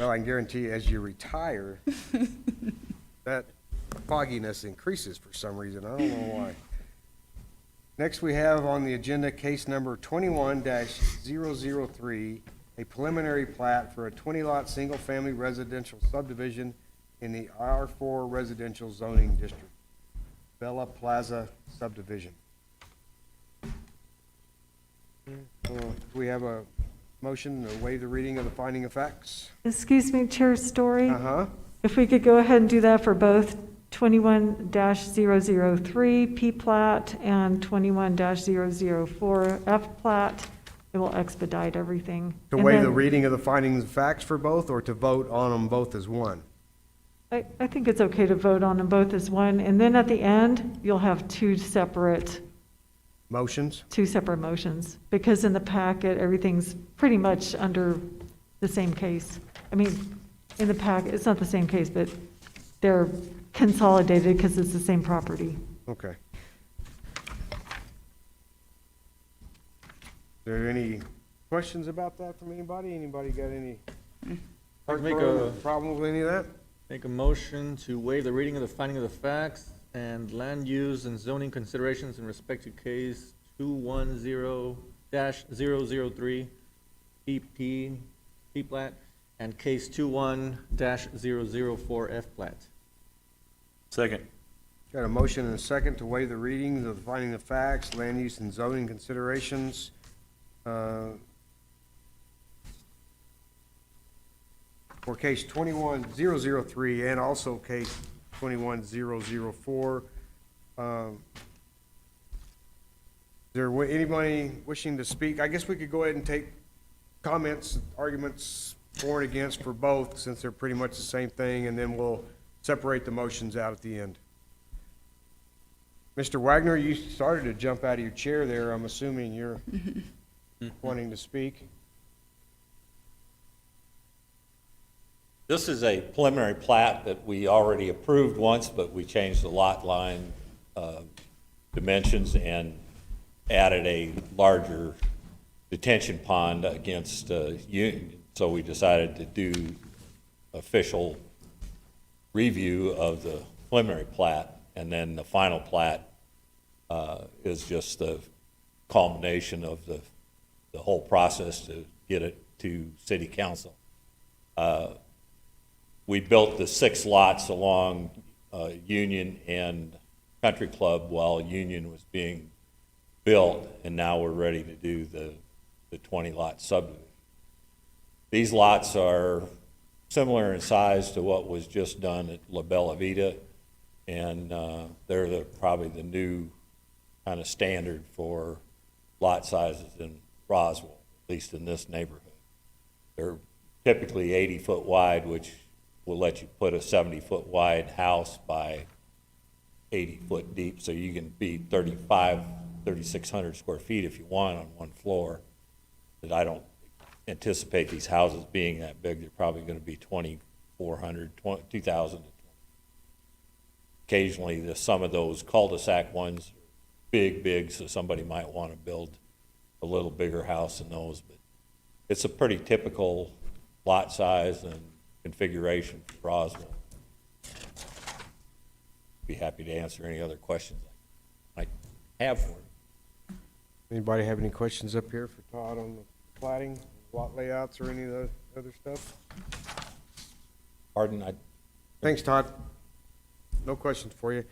well, I can guarantee you, as you retire, that fogginess increases for some reason, I don't know why. Next, we have on the agenda case number 21-003, a preliminary plat for a 20-lot single-family residential subdivision in the R4 residential zoning district, Bella Plaza subdivision. We have a motion to waive the reading of the finding of facts. Excuse me, Chair Story? Uh-huh. If we could go ahead and do that for both 21-003 P plat and 21-004 F plat, it will expedite everything. To And waive the then- reading of the findings of facts for both, or to vote on them both as one? I think it's okay to vote on them both as one, and then at the end, you'll have two separate Motions? motions, because in the packet, everything's pretty much under the same case. I mean, in the packet, it's not the same case, but they're consolidated because it's the same property. Okay. Are there any questions about that from anybody? Anybody got any I'd make problem with any of that? Make a motion to waive the reading of the finding of the facts and land use and zoning considerations in respect to case 210-003 PP P plat and case 21-004 F plat. Second. Got a motion and a second to waive the reading of the finding of facts, land use and zoning considerations. For case 21003 and also case 21004. Is there anybody wishing to speak? I guess we could go ahead and take comments, arguments for and against for both, since they're pretty much the same thing, and then we'll separate the motions out at the end. Mr. Wagner, you started to jump out of your chair there. I'm assuming you're wanting to speak. This is a preliminary plat that we already approved once, but we changed the lot line dimensions and added a larger detention pond against Union. So we decided to do official review of the preliminary plat, and then the final plat is just the culmination of the whole process to get it to city council. We built the 6 lots along Union and Country Club while Union was being built, and now we're ready to do the 20-lot subdivision. These lots are similar in size to what was just done at La Bella Vita, and they're probably the new kind of standard for lot sizes in Roswell, at least in this neighborhood. They're typically 80-foot wide, which will let you put a 70-foot wide house by 80-foot deep, so you can be 3,600 square feet if you want on one floor. But I don't anticipate these houses being that big. They're probably going to be 2,400, 2,000. Occasionally, some of those cul-de-sac ones are big, so somebody might want to build a little bigger house than those. But it's a pretty typical lot size and configuration for Roswell. Be happy to answer any other questions I might have for you. Anybody have any questions up here for Todd on the platting, lot layouts, or any of the other stuff? Pardon, Thanks, Todd. No questions for you.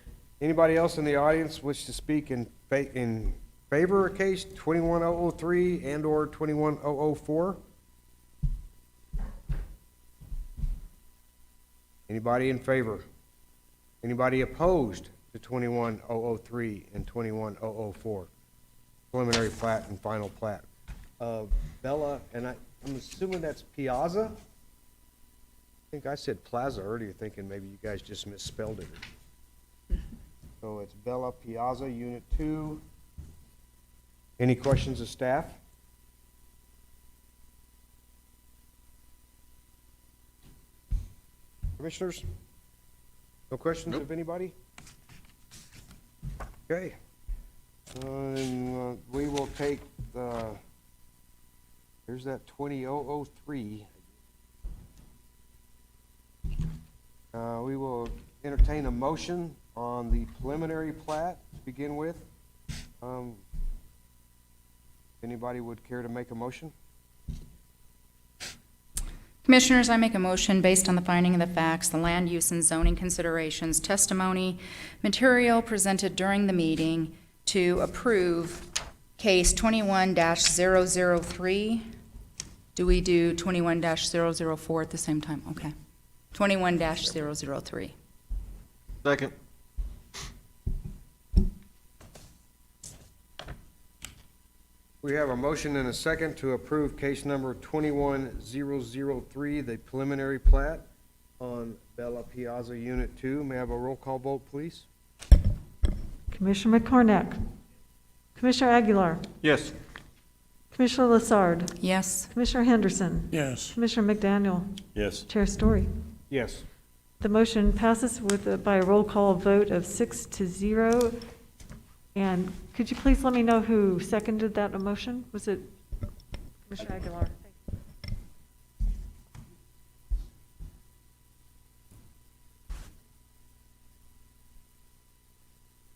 Anybody else in the audience wish to speak in favor of case 21003 and/or 21004? Anybody in favor? Anybody opposed to 21003 and 21004? Preliminary plat and final plat of Bella, and I'm assuming that's Piazza? I think I said Plaza earlier, thinking maybe you guys just misspelled it. So it's Bella Piazza, Unit 2. Any questions of staff? Commissioners? No questions of anybody? Okay. We will take there's that 20003. We will entertain a motion on the preliminary plat to begin with, Anybody would care to make a motion? Commissioners, I make a motion based on the finding of the facts, the land use and zoning considerations, testimony, material presented during the meeting to approve case 21-003. Do we do 21-004 at the same time? Okay. 21-003. Second. We have a motion and a second to approve case number 21003, the preliminary plat on Bella Piazza Unit 2. May I have a roll call vote, please? Commissioner McCornack. Commissioner Aguilar. Yes. Commissioner Lassard. Yes. Commissioner Henderson. Yes. Commissioner McDaniel. Yes. Chair Story. Yes. The motion passes by a roll call vote of 6-0. And could you please let me know who seconded that motion? Was it Commissioner Aguilar?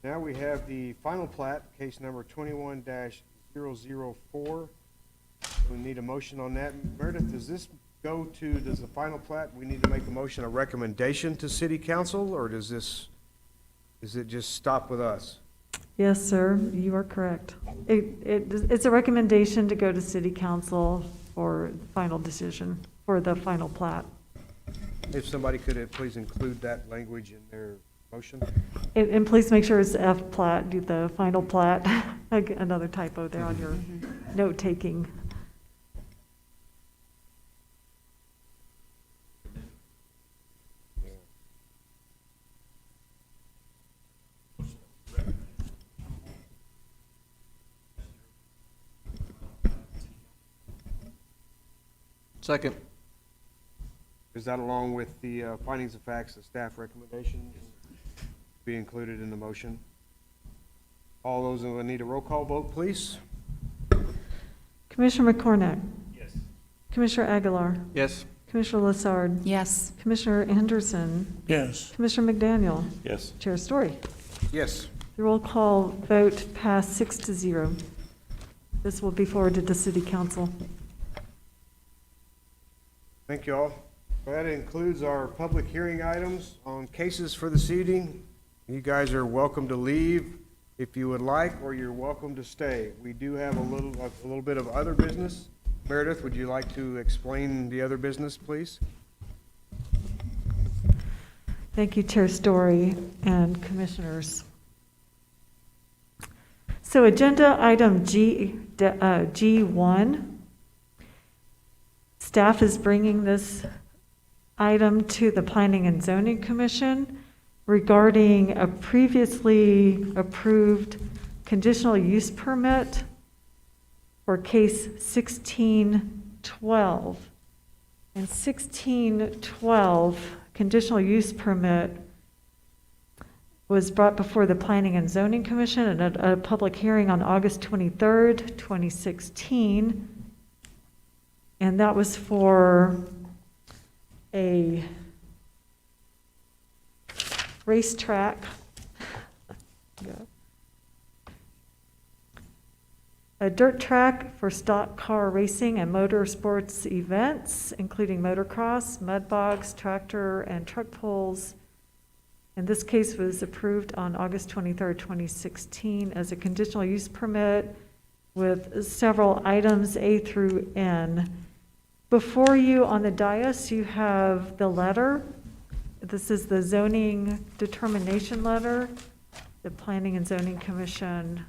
Now we have the final plat, case number 21-004. We need a motion on that. Meredith, does the final plat, we need to make a motion, a recommendation to city council, or does it just stop with us? Yes, sir, you are correct. It's a recommendation to go to city council for final decision, for the final plat. If somebody could please include that language in their motion? And please make sure it's F plat, do the final plat. Another typo there on your note-taking. Second. Is that along with the findings of facts, the staff recommendation be included in the motion? All those who need a roll call vote, please. Commissioner McCornack. Yes. Commissioner Aguilar. Yes. Commissioner Lassard. Yes. Commissioner Henderson. Yes. Commissioner McDaniel. Yes. Chair Story. Yes. The roll call vote passed 6-0. This will be forwarded to city council. Thank you all. That includes our public hearing items on cases for this evening. You guys are welcome to leave if you would like, or you're welcome to stay. We do have a little bit of other business. Meredith, would you like to explain the other business, please? Thank you, Chair Story and Commissioners. So agenda item G1. Staff is bringing this item to the Planning and Zoning Commission regarding a previously approved conditional use permit for case 1612. And 1612 conditional use permit was brought before the Planning and Zoning Commission at a public hearing on August 23rd, 2016. And that was for a racetrack. A dirt track for stock car racing and motorsports events, including motocross, mud bogs, tractor, and truck pulls. And this case was approved on August 23rd, 2016 as a conditional use permit with several items A through N. Before you on the dais, you have the letter. This is the zoning determination letter, the Planning and Zoning Commission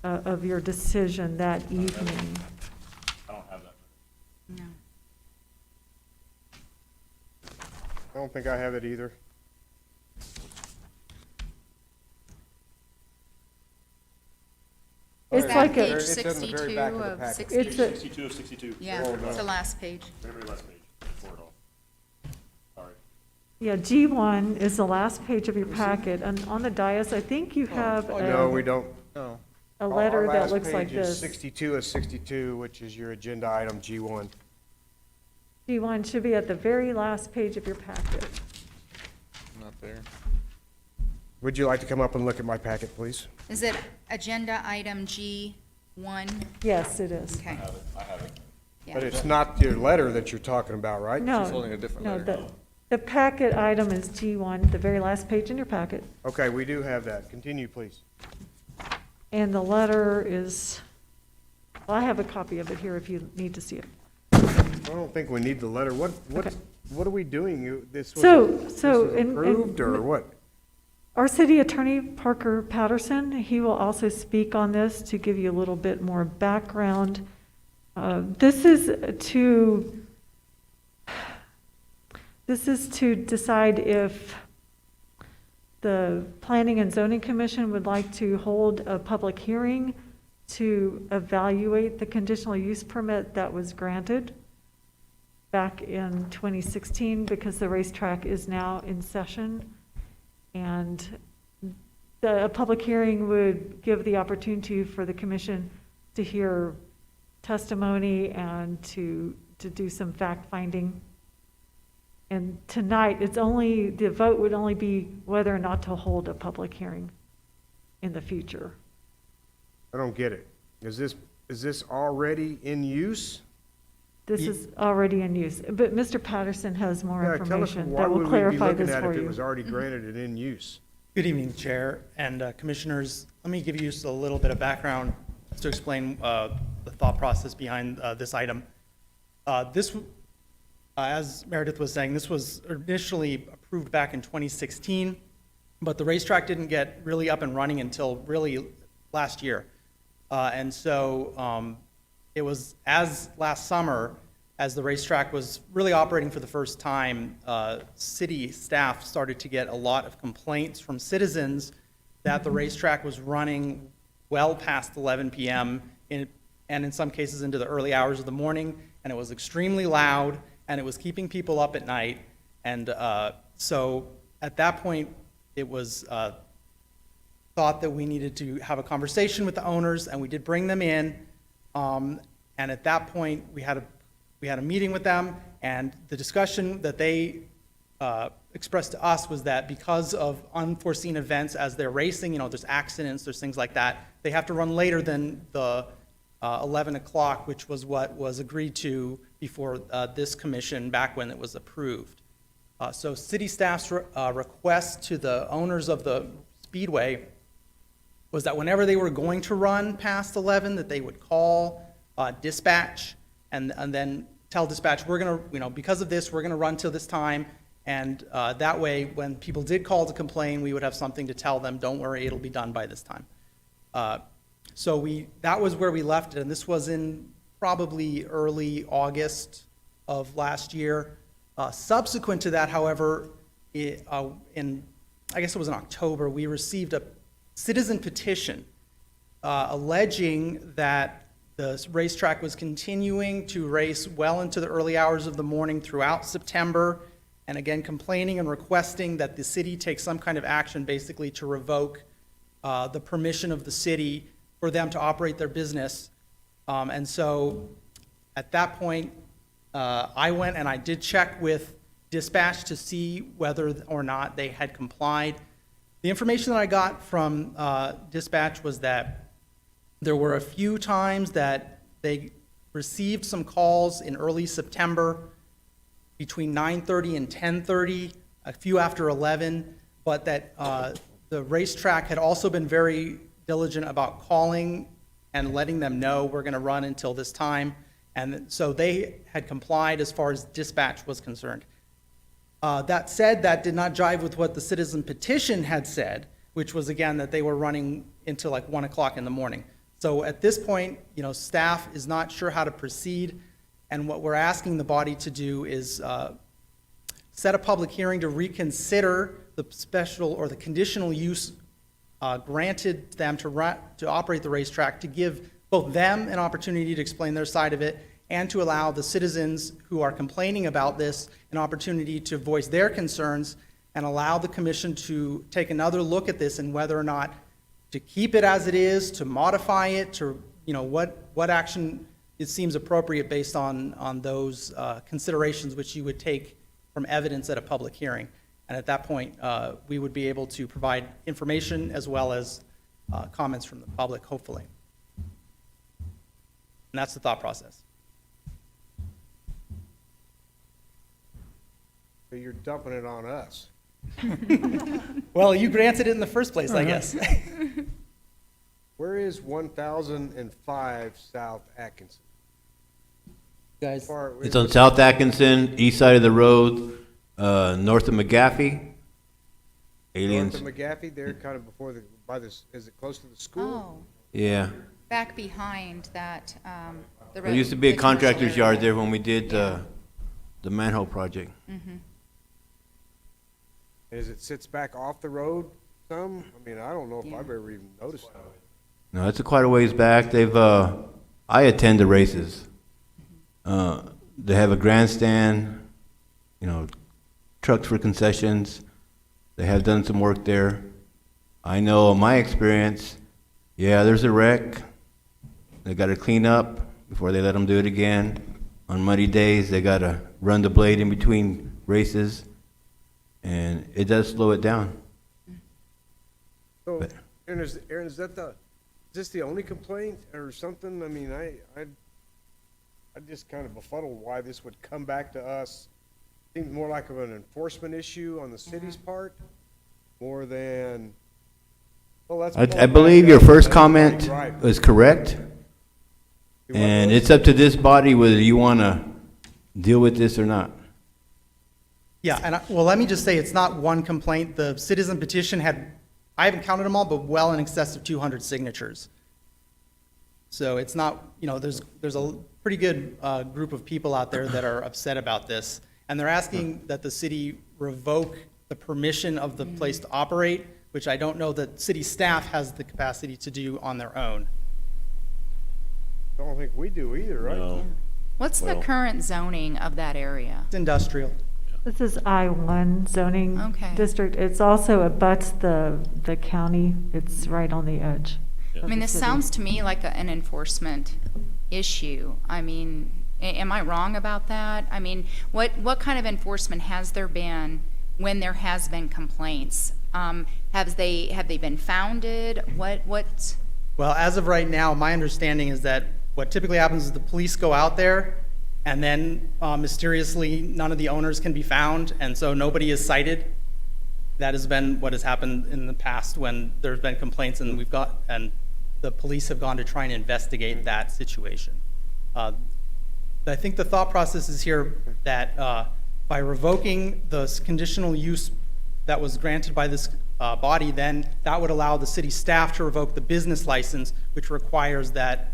of your decision that evening. I don't have that. No. I don't think I have it either. It's Okay. like Page a, It's in the very 62 back of the of packet. 60. it's a, 62 of 62. Yeah, Oh, it's the no. last page. Very last page. Before it all. Sorry. yeah, G1 is the last page of your packet, and on the dais, I think you have No, we don't. No. a letter Our that last looks like page is this. 62 of 62, which is your agenda item G1. G1 should be at the very last page of your packet. Not there. Would you like to come up and look at my packet, please? Is it agenda item G1? Yes, it is. Okay. But it's not your letter that you're talking about, right? No. She's holding a different no, letter. The packet item is G1, the very last page in your packet. Okay, we do have that. Continue, please. And the letter is, well, I have a copy of it here if you need to see it. I don't think we need the letter. Okay. What are we doing? This was in- approved or what? Our city attorney, Parker Patterson, he will also speak on this to give you a little bit more background. This is to decide if the Planning and Zoning Commission would like to hold a public hearing to evaluate the conditional use permit that was granted back in 2016, because the racetrack is now in session. And a public hearing would give the opportunity for the commission to hear testimony and to do some fact-finding. And tonight, the vote would only be whether or not to hold a public hearing in the future. I don't get it. Is this already in use? This is already in use, but Mr. Patterson has more Yeah, tell us, information why that will would we be clarify looking this at for if it you. was already granted and in use? Good evening, Chair and Commissioners. Let me give you just a little bit of background to explain the thought process behind this item. As Meredith was saying, this was initially approved back in 2016, but the racetrack didn't get really up and running until really last year. And so it was as last summer, as the racetrack was really operating for the first time, city staff started to get a lot of complaints from citizens that the racetrack was running well past 11 p.m. and in some cases into the early hours of the morning, and it was extremely loud, and it was keeping people up at night. And so at that point, it was thought that we needed to have a conversation with the owners, and we did bring them in. And at that point, we had a meeting with them, and the discussion that they expressed to us was that because of unforeseen events as they're racing, there's accidents, there's things like that, they have to run later than the 11 o'clock, which was what was agreed to before this commission back when it was approved. So city staff's request to the owners of the speedway was that whenever they were going to run past 11, that they would call dispatch and then tell dispatch, we're going to, because of this, we're going to run till this time. And that way, when people did call to complain, we would have something to tell them, don't worry, it'll be done by this time. So that was where we left it, and this was in probably early August of last year. Subsequent to that, however, I guess it was in October, we received a citizen petition alleging that the racetrack was continuing to race well into the early hours of the morning throughout September, and again complaining and requesting that the city take some kind of action basically to revoke the permission of the city for them to operate their business. And so at that point, I went and I did check with dispatch to see whether or not they had complied. The information that I got from dispatch was that there were a few times that they received some calls in early September between 9:30 and 10:30, a few after 11, but that the racetrack had also been very diligent about calling and letting them know we're going to run until this time. And so they had complied as far as dispatch was concerned. That said, that did not jive with what the citizen petition had said, which was, again, that they were running until like 1 o'clock in the morning. So at this point, staff is not sure how to proceed, and what we're asking the body to do is set a public hearing to reconsider the special or the conditional use granted them to operate the racetrack, to give both them an opportunity to explain their side of it, and to allow the citizens who are complaining about this an opportunity to voice their concerns, and allow the commission to take another look at this and whether or not to keep it as it is, to modify it, to what action it seems appropriate based on those considerations which you would take from evidence at a public hearing. And at that point, we would be able to provide information as well as comments from the public, hopefully. And that's the thought process. So you're dumping it on us. Well, you granted it in the first place, I guess. Where is 1005 South Atkinson? Guys, It's on South Atkinson, east side of the road, north of McGaffey. Aliens, North of McGaffey, there kind of before is it close to the school? Oh, yeah. back behind that, the. There used to be a the commercial contractor's yard area. there when we did the manhole project. As it sits back off the road some? I mean, I don't know if I've ever even noticed that. No, it's quite a ways back. I attend the races. They have a grandstand, trucks for concessions. They have done some work there. I know in my experience, there's a wreck. They got to clean up before they let them do it again. On muddy days, they got to run the blade in between races, and it does slow it down. So, But- Aaron, is this the only complaint or something? I mean, I just kind of befuddled why this would come back to us. Seems more like of an enforcement issue on the city's part, more than, well, that's. I believe your first comment was correct, and it's up to this body whether you want to deal with this or not. Yeah, and well, let me just say, it's not one complaint. The citizen petition had, I haven't counted them all, but well in excess of 200 signatures. So it's not, there's a pretty good group of people out there that are upset about this. And they're asking that the city revoke the permission of the place to operate, which I don't know that city staff has the capacity to do on their own. Don't think we do either, right? No. What's the Well- current zoning of that area? It's industrial. This is I-1 zoning Okay. district. It's also abuts the county. It's right on the edge. I mean, this sounds to me like an enforcement issue. I mean, am I wrong about that? I mean, what kind of enforcement has there been when there has been complaints? Have they been founded? What? Well, as of right now, my understanding is that what typically happens is the police go out there, and then mysteriously, none of the owners can be found, and so nobody is cited. That has been what has happened in the past when there's been complaints, and the police have gone to try and investigate that situation. I think the thought process is here that by revoking the conditional use that was granted by this body, then that would allow the city staff to revoke the business license, which requires that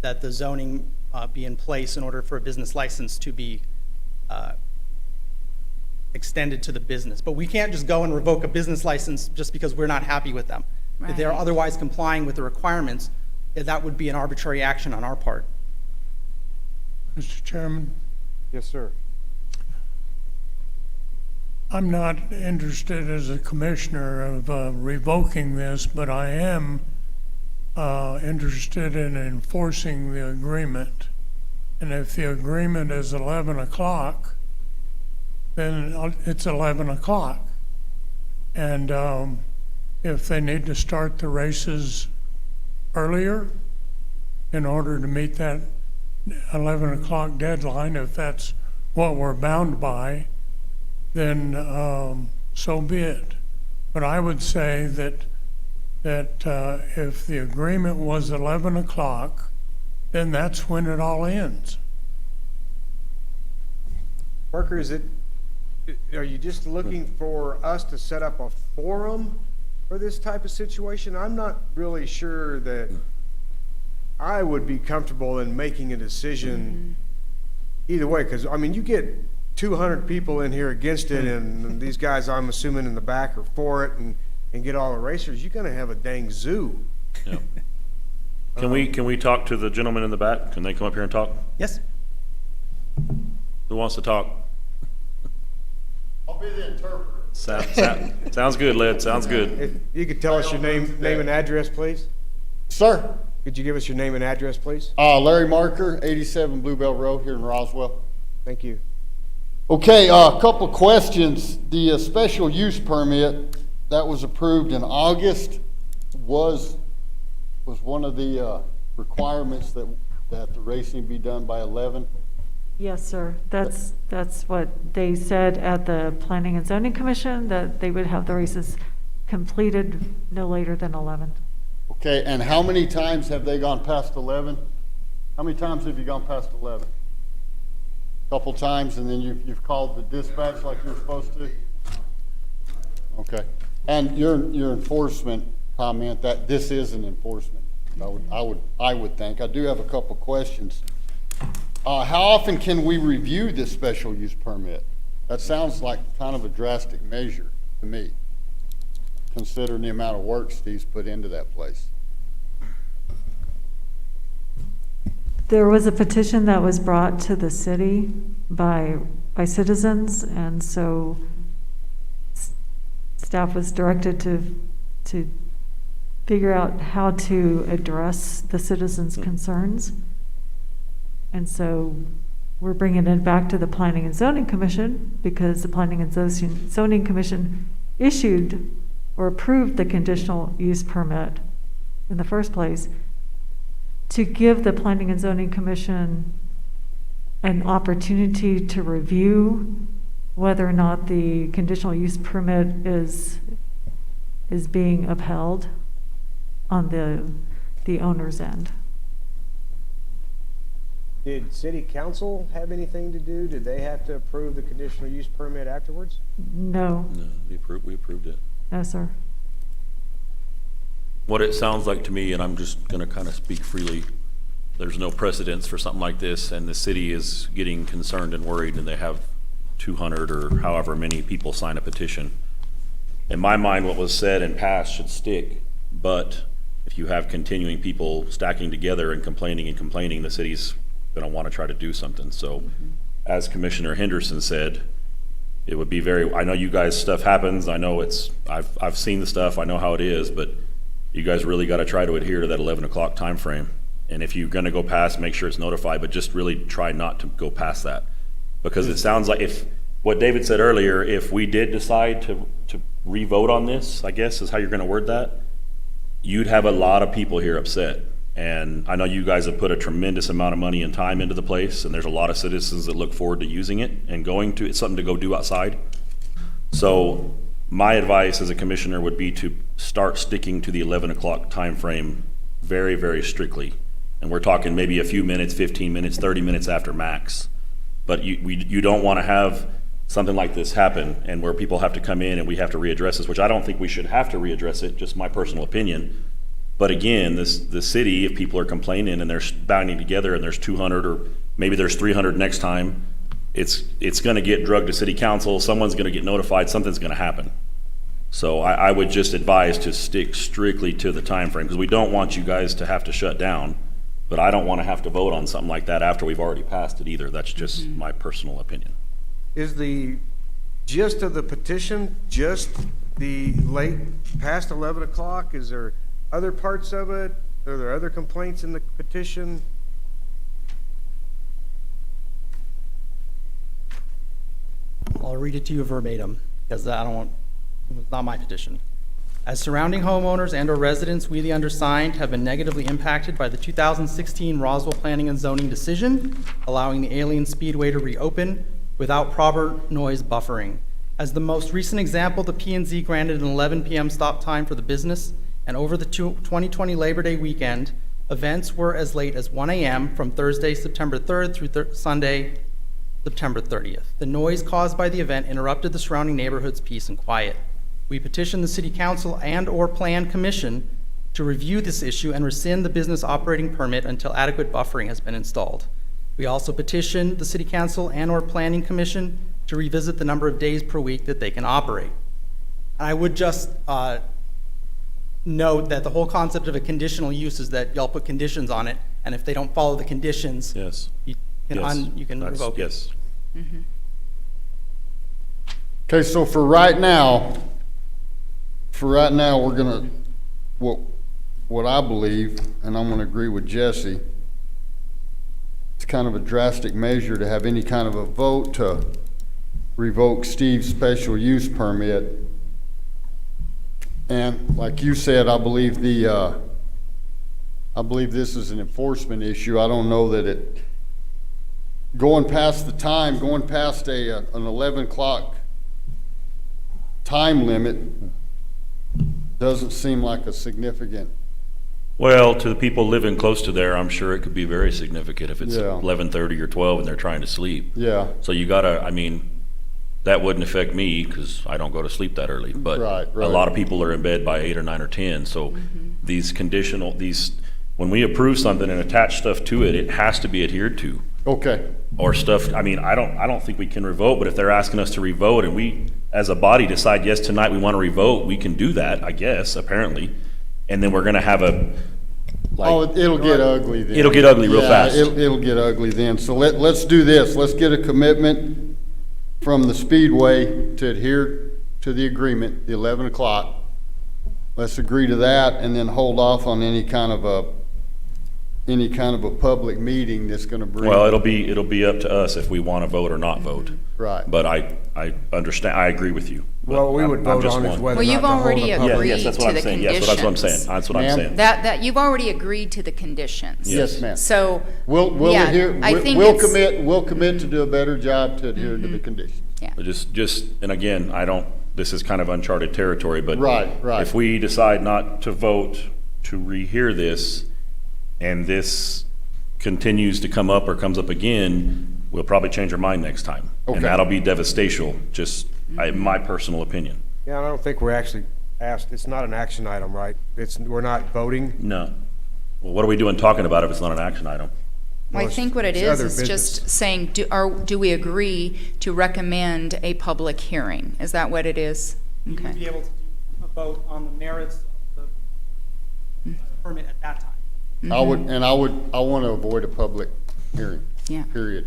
the zoning be in place in order for a business license to be extended to the business. But we can't just go and revoke a business license just because we're not happy with them. If they're Right. otherwise complying with the requirements, that would be an arbitrary action on our part. Mr. Chairman, Yes, sir. I'm not interested as a commissioner of revoking this, but I am interested in enforcing the agreement. And if the agreement is 11 o'clock, then it's 11 o'clock. And if they need to start the races earlier in order to meet that 11 o'clock deadline, if that's what we're bound by, then so be it. But I would say that if the agreement was 11 o'clock, then that's when it all ends. Parker, are you just looking for us to set up a forum for this type of situation? I'm not really sure that I would be comfortable in making a decision either way, because, I mean, you get 200 people in here against it, and these guys, I'm assuming, in the back are for it, and get all the racers, you're gonna have a dang zoo. Yeah. Can we talk to the gentleman in the back? Can they come up here and talk? Yes? Who wants to talk? I'll be the interpreter. Sounds good, Led, sounds good. If you could tell us your name and address, please? Sir, Could you give us your name and address, please? Larry Marker, 87 Bluebell Road here in Roswell. Thank you. Okay, a couple of questions. The special use permit that was approved in August was one of the requirements that the racing be done by 11? Yes, sir. That's what they said at the Planning and Zoning Commission, that they would have the races completed no later than 11. Okay, and how many times have they gone past 11? How many times have you gone past 11? Couple times, and then you've called the dispatch like you're supposed to? Okay. And your enforcement comment, that this is an enforcement, I would think. I do have a couple questions. How often can we review this special use permit? That sounds like kind of a drastic measure to me, considering the amount of work Steve's put into that place. There was a petition that was brought to the city by citizens, and so staff was directed to figure out how to address the citizens' concerns. And so we're bringing it back to the Planning and Zoning Commission, because the Planning and Zoning Commission issued or approved the conditional use permit in the first place, to give the Planning and Zoning Commission an opportunity to review whether or not the conditional use permit is being upheld on the owner's end. Did city council have anything to do? Did they have to approve the conditional use permit afterwards? No. No, we approved it. No, sir. What it sounds like to me, and I'm just gonna kind of speak freely, there's no precedence for something like this, and the city is getting concerned and worried, and they have 200 or however many people sign a petition. In my mind, what was said and passed should stick, but if you have continuing people stacking together and complaining, the city's gonna wanna try to do something. So, as Commissioner Henderson said, it would be I know you guys, stuff happens, I know I've seen the stuff, I know how it is, but you guys really gotta try to adhere to that 11 o'clock time frame. And if you're gonna go past, make sure it's notified, but just really try not to go past that. Because it sounds like what David said earlier, if we did decide to re-vote on this, I guess is how you're gonna word that, you'd have a lot of people here upset. And I know you guys have put a tremendous amount of money and time into the place, and there's a lot of citizens that look forward to using it and it's something to go do outside. So my advice as a commissioner would be to start sticking to the 11 o'clock time frame very, very strictly. And we're talking maybe a few minutes, 15 minutes, 30 minutes after max. But you don't want to have something like this happen, and where people have to come in and we have to readdress this, which I don't think we should have to readdress it, just my personal opinion. But again, the city, if people are complaining and they're banding together and there's 200 or maybe there's 300 next time, it's going to get drugged to city council, someone's going to get notified, something's going to happen. So I would just advise to stick strictly to the time frame, because we don't want you guys to have to shut down, but I don't want to have to vote on something like that after we've already passed it either. That's just my personal opinion. Is the gist of the petition just the late past 11 o'clock? Is there other parts of it? Are there other complaints in the petition? I'll read it to you verbatim, because it's not my petition. As surrounding homeowners and/or residents, we, the undersigned, have been negatively impacted by the 2016 Roswell Planning and Zoning decision, allowing the Alien Speedway to reopen without proper noise buffering. As the most recent example, the P&Z granted an 11 p.m. stop time for the business, and over the 2020 Labor Day weekend, events were as late as 1 a.m. from Thursday, September 3rd through Sunday, September 30th. The noise caused by the event interrupted the surrounding neighborhood's peace and quiet. We petitioned the City Council and/or Plan Commission to review this issue and rescind the business operating permit until adequate buffering has been installed. We also petitioned the City Council and/or Planning Commission to revisit the number of days per week that they can operate. And I would just note that the whole concept of a conditional use is that y'all put conditions on it, and if they don't follow the conditions, Yes. you can revoke it. Yes. Okay, so for right now, we're gonna, what I believe, and I'm gonna agree with Jesse, it's kind of a drastic measure to have any kind of a vote to revoke Steve's special use permit. And like you said, I believe this is an enforcement issue. I don't know that it, going past the time, going past an 11 o'clock time limit doesn't seem like a significant. Well, to the people living close to there, I'm sure it could be very significant if it's Yeah. 11:30 or 12 and they're trying to sleep. Yeah, So you gotta, I mean, that wouldn't affect me because I don't go to sleep that early. But Right, a right. lot of people are in bed by 8 or 9 or 10. So these conditional, when we approve something and attach stuff to it, it has to be adhered to. okay, Or stuff, I mean, I don't think we can revote, but if they're asking us to revote and we, as a body, decide, yes, tonight we want to revote, we can do that, I guess, apparently. And then we're gonna have it'll get ugly then. It'll get ugly real Yeah, fast. It'll get ugly then. So let's do this. Let's get a commitment from the Speedway to adhere to the agreement, the 11 o'clock. Let's agree to that and then hold off on any kind of a public meeting that's gonna bring. Well, it'll be up to us if we want to vote or not vote. Right. But I understand, I agree with you. but Well, we would I'm vote just on is one. whether Well, or not you've to hold already a public. agreed Yes, that's what to I'm the saying. Yes, that's what I'm saying. conditions. That's what I'm Ma'am? saying. That you've already agreed to the conditions. Yes, ma'am. So, We'll yeah, adhere, I think we'll it's- commit to do a better job to adhere to the conditions. yeah. But and again, this is kind of uncharted territory, but. Right. If we decide not to vote to rehear this, and this continues to come up or comes up again, we'll probably change our mind next time. Okay. And that'll be devastational, just, my personal opinion. Yeah, and I don't think we're actually asked, it's not an action item, right? We're not voting. No. Well, what are we doing talking about if it's not an action item? Well, I Well, think what it it's is other just business. saying, do we agree to recommend a public hearing? Is that what it is? You would Okay. be able to do a vote on the merits of the permit at that time. I want to avoid a public hearing. Yeah. Period.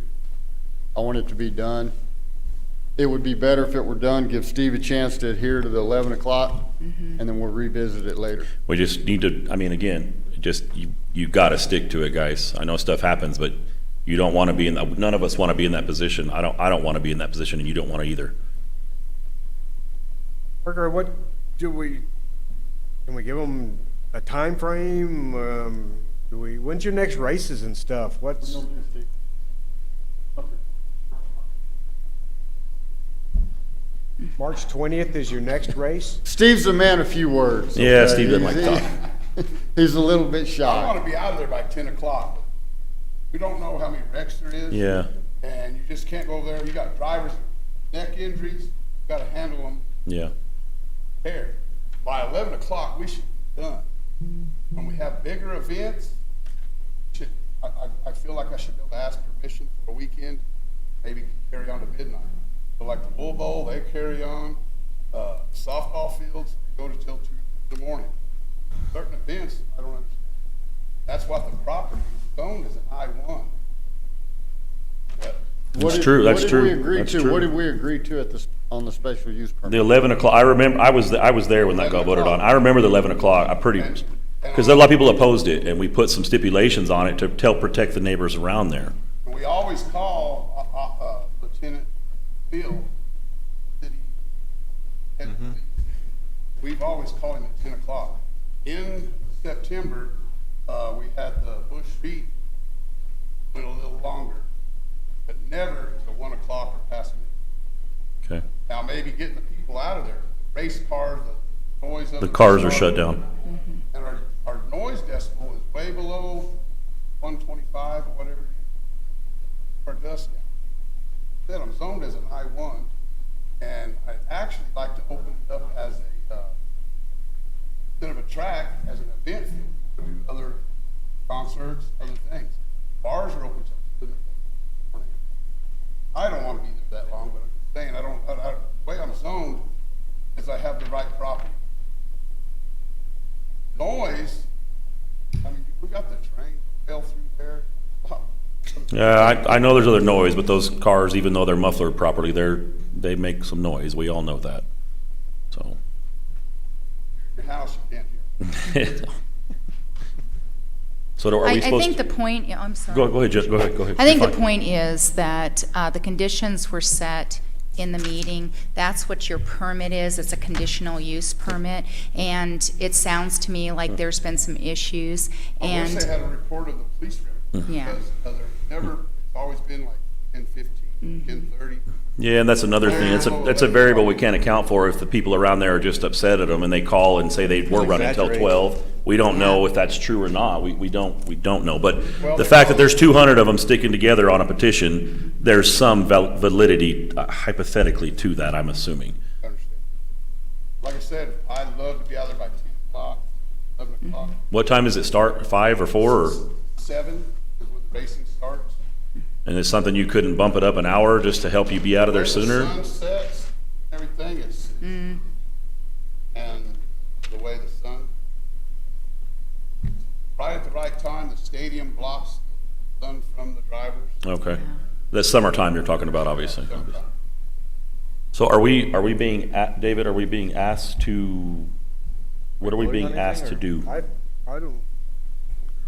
I want it to be done. It would be better if it were done, give Steve a chance to adhere to the 11 o'clock, and then we'll revisit it later. We just need to, I mean, again, you gotta stick to it, guys. I know stuff happens, but you don't wanna be none of us wanna be in that position. I don't wanna be in that position, and you don't wanna either. Parker, can we give them a time frame? When's your next races and stuff? March 20th is your next race? Steve's a man of few words. Yeah, okay? Steve doesn't like He's- talk. He's a little bit I shy. want to be out of there by 10 o'clock. We don't know how many wrecks there is. Yeah, And you just can't go there. You got drivers, neck injuries, you got to handle them yeah. there. By 11 o'clock, we should be done. When we have bigger events, I feel like I should be able to ask permission for a weekend, maybe carry on to midnight. So like the Bull Bowl, they carry on. Softball fields, they go to till 2 in the morning. Certain events, I don't understand. That's what the property is zoned as an I-1. But That's true, that's What true, did we agree that's to? true. What did we agree to on the special use permit? The 11 o'clock, I remember, I was there when that got voted on. I remember the 11 o'clock, because a lot of people opposed it, and we put some stipulations on it to help protect the neighbors around there. we always call Lieutenant Phil, city head police. We've always called him at 10 o'clock. In September, we had the Bush Street, went a little longer, but never to 1 o'clock or past midnight. Okay. Now, maybe getting the people out of there, race cars, the noise of The cars are shut down. And our noise decibel is way below 125 or whatever. Our dust down. Then I'm zoned as an I-1, and I'd actually like to open it up as a, instead of a track, as an event field, to do other concerts, other things. Bars are open till 2 in the morning. I don't want to be there that long, but I'm just saying, the way I'm zoned is I have the right property. Noise, I mean, we got the train fell through there. Yeah, I know there's other noise, but those cars, even though they're mufflered properly, they make some noise. We all know that, so. Your house, you can't hear. So are we I supposed think to? the point, yeah, I'm sorry. Go ahead, Jess, go ahead. I think You're the fine. point is that the conditions were set in the meeting. That's what your permit is. It's a conditional use permit. And it sounds to me like there's been some issues. I wish And they had a report of the police record. Yeah. Because there's never, it's always been like 10:15, 10:30. Yeah, and that's another thing. It's a variable we can't account for if the people around there are just upset at them and they call and say they were running till 12. We don't know if that's true or not. We don't know. But the fact that there's 200 of them sticking together on a petition, there's some validity hypothetically to that, I'm assuming. Understand. Like I said, I'd love to be out there by 10 o'clock, 11 o'clock. What time does it start? 5 or 4? Or? 7 is when the racing starts. And it's something you couldn't bump it up an hour just to help you be out of there sooner? The sun sets, everything is, and the way the sun, right at the right time, the stadium blocks the sun from the drivers. Okay. That's summertime you're talking about, obviously. So are we being, David, are we being asked to, what are we being asked to do?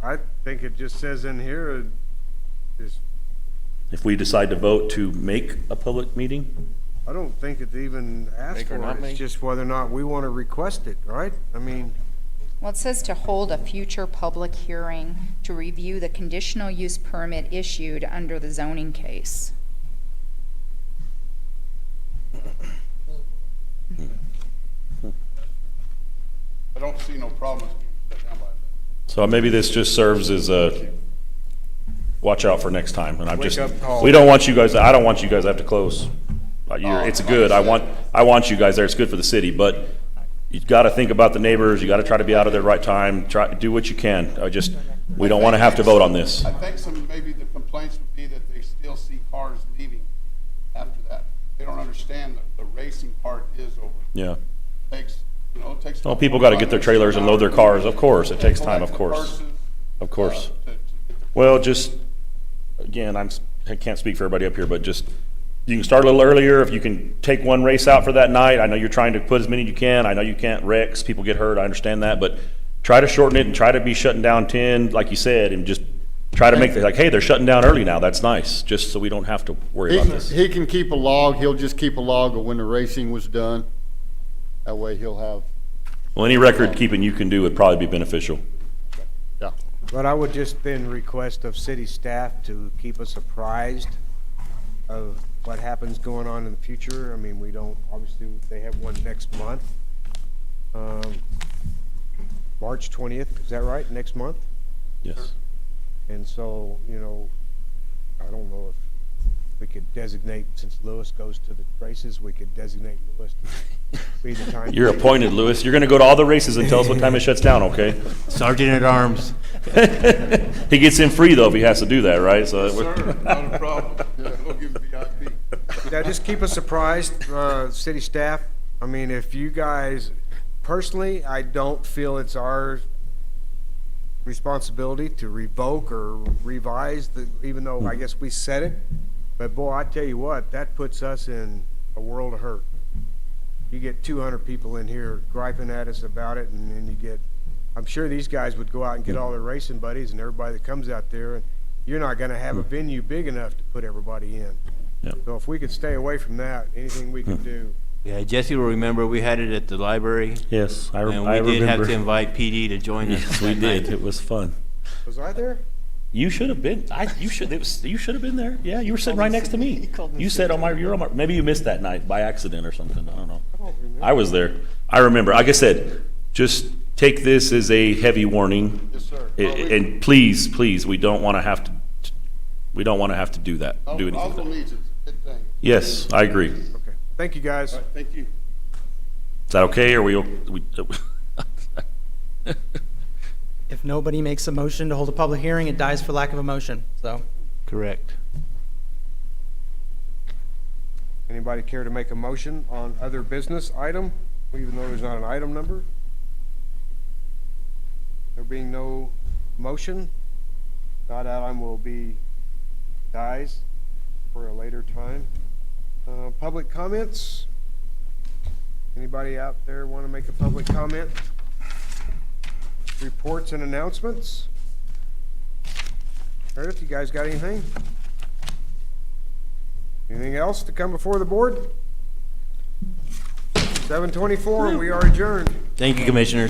I think it just says in here, is, If we decide to vote to make a public meeting? I don't think it's even asked Make or for, not it's make? just whether or not we want to request it, right? I mean, well, it says to hold a future public hearing to review the conditional use permit issued under the zoning case. I don't see no problems being shut down by that. So maybe this just serves as a, watch out for next time. And I'm just, Wake-up call. we don't want you guys, I don't want you guys to have to close. It's good. I want you guys there. It's good for the city, but you've got to think about the neighbors. You got to try to be out of there at the right time. Do what you can. We don't want to have to vote on this. I think maybe the complaints would be that they still see cars leaving after that. They don't understand that the racing part is over. Yeah. It takes. Well, people got to get their trailers and load their cars. Of course, it takes time, of course. Of course. Well, just, again, I can't speak for everybody up here, but just, you can start a little earlier. If you can take one race out for that night. I know you're trying to put as many as you can. I know you can't wrecks, people get hurt, I understand that, but try to shorten it and try to be shutting down 10, like you said, and just try to make it like, hey, they're shutting down early now. That's nice, just so we don't have to worry about this. He can keep a log, he'll just keep a log of when the racing was done. That way he'll have, Well, any record keeping you can do would probably be beneficial. yeah. but I would just then request of city staff to keep us apprised of what happens going on in the future. I mean, we don't, obviously, they have one next month. March 20th, is that right, next month? Yes. And so, I don't know if we could designate, since Lewis goes to the races, we could designate Lewis to be the time. You're appointed, Lewis. You're going to go to all the races and tell us what time it shuts down, okay? Sergeant at Arms. He gets in free, though, if he has to do that, right? So Sir, not a problem. We'll give him VIP. Yeah, just keep us apprised, city staff. I mean, if you guys, personally, I don't feel it's our responsibility to revoke or revise even though I guess we said it. But boy, I tell you what, that puts us in a world of hurt. You get 200 people in here griping at us about it, and then you get, I'm sure these guys would go out and get all their racing buddies and everybody that comes out there, and you're not gonna have a venue big enough to put everybody in. Yep. So if we could stay away from that, anything we can do. Yeah, Jesse will remember, we had it at the library. yes, I And remember. we did have to invite PD to join us. Yes, we did. It was fun. Was I there? You should have been. You should have been there. Yeah, you were sitting right next to me. You said you're on my. Maybe you missed that night by accident or something. I don't know. I was there. I remember. Like I said, just take this as a heavy warning. Yes, sir. And please, we don't want to have to. We don't want to have to do that. Do anything. Roswell With that. needs it. It's a good thing. Yes, I agree. Okay. Thank you, guys. All right, thank you. Is that okay? Or we If nobody makes a motion to hold a public hearing, it dies for lack of a motion, so. Correct. Anybody care to make a motion on other business item, even though there's not an item number? There being no motion, that item will be dies for a later time. Public comments? Anybody out there want to make a public comment? Reports and announcements? Meredith, you guys got anything? Anything else to come before the board? 7:24, we are adjourned. Thank you, Commissioners.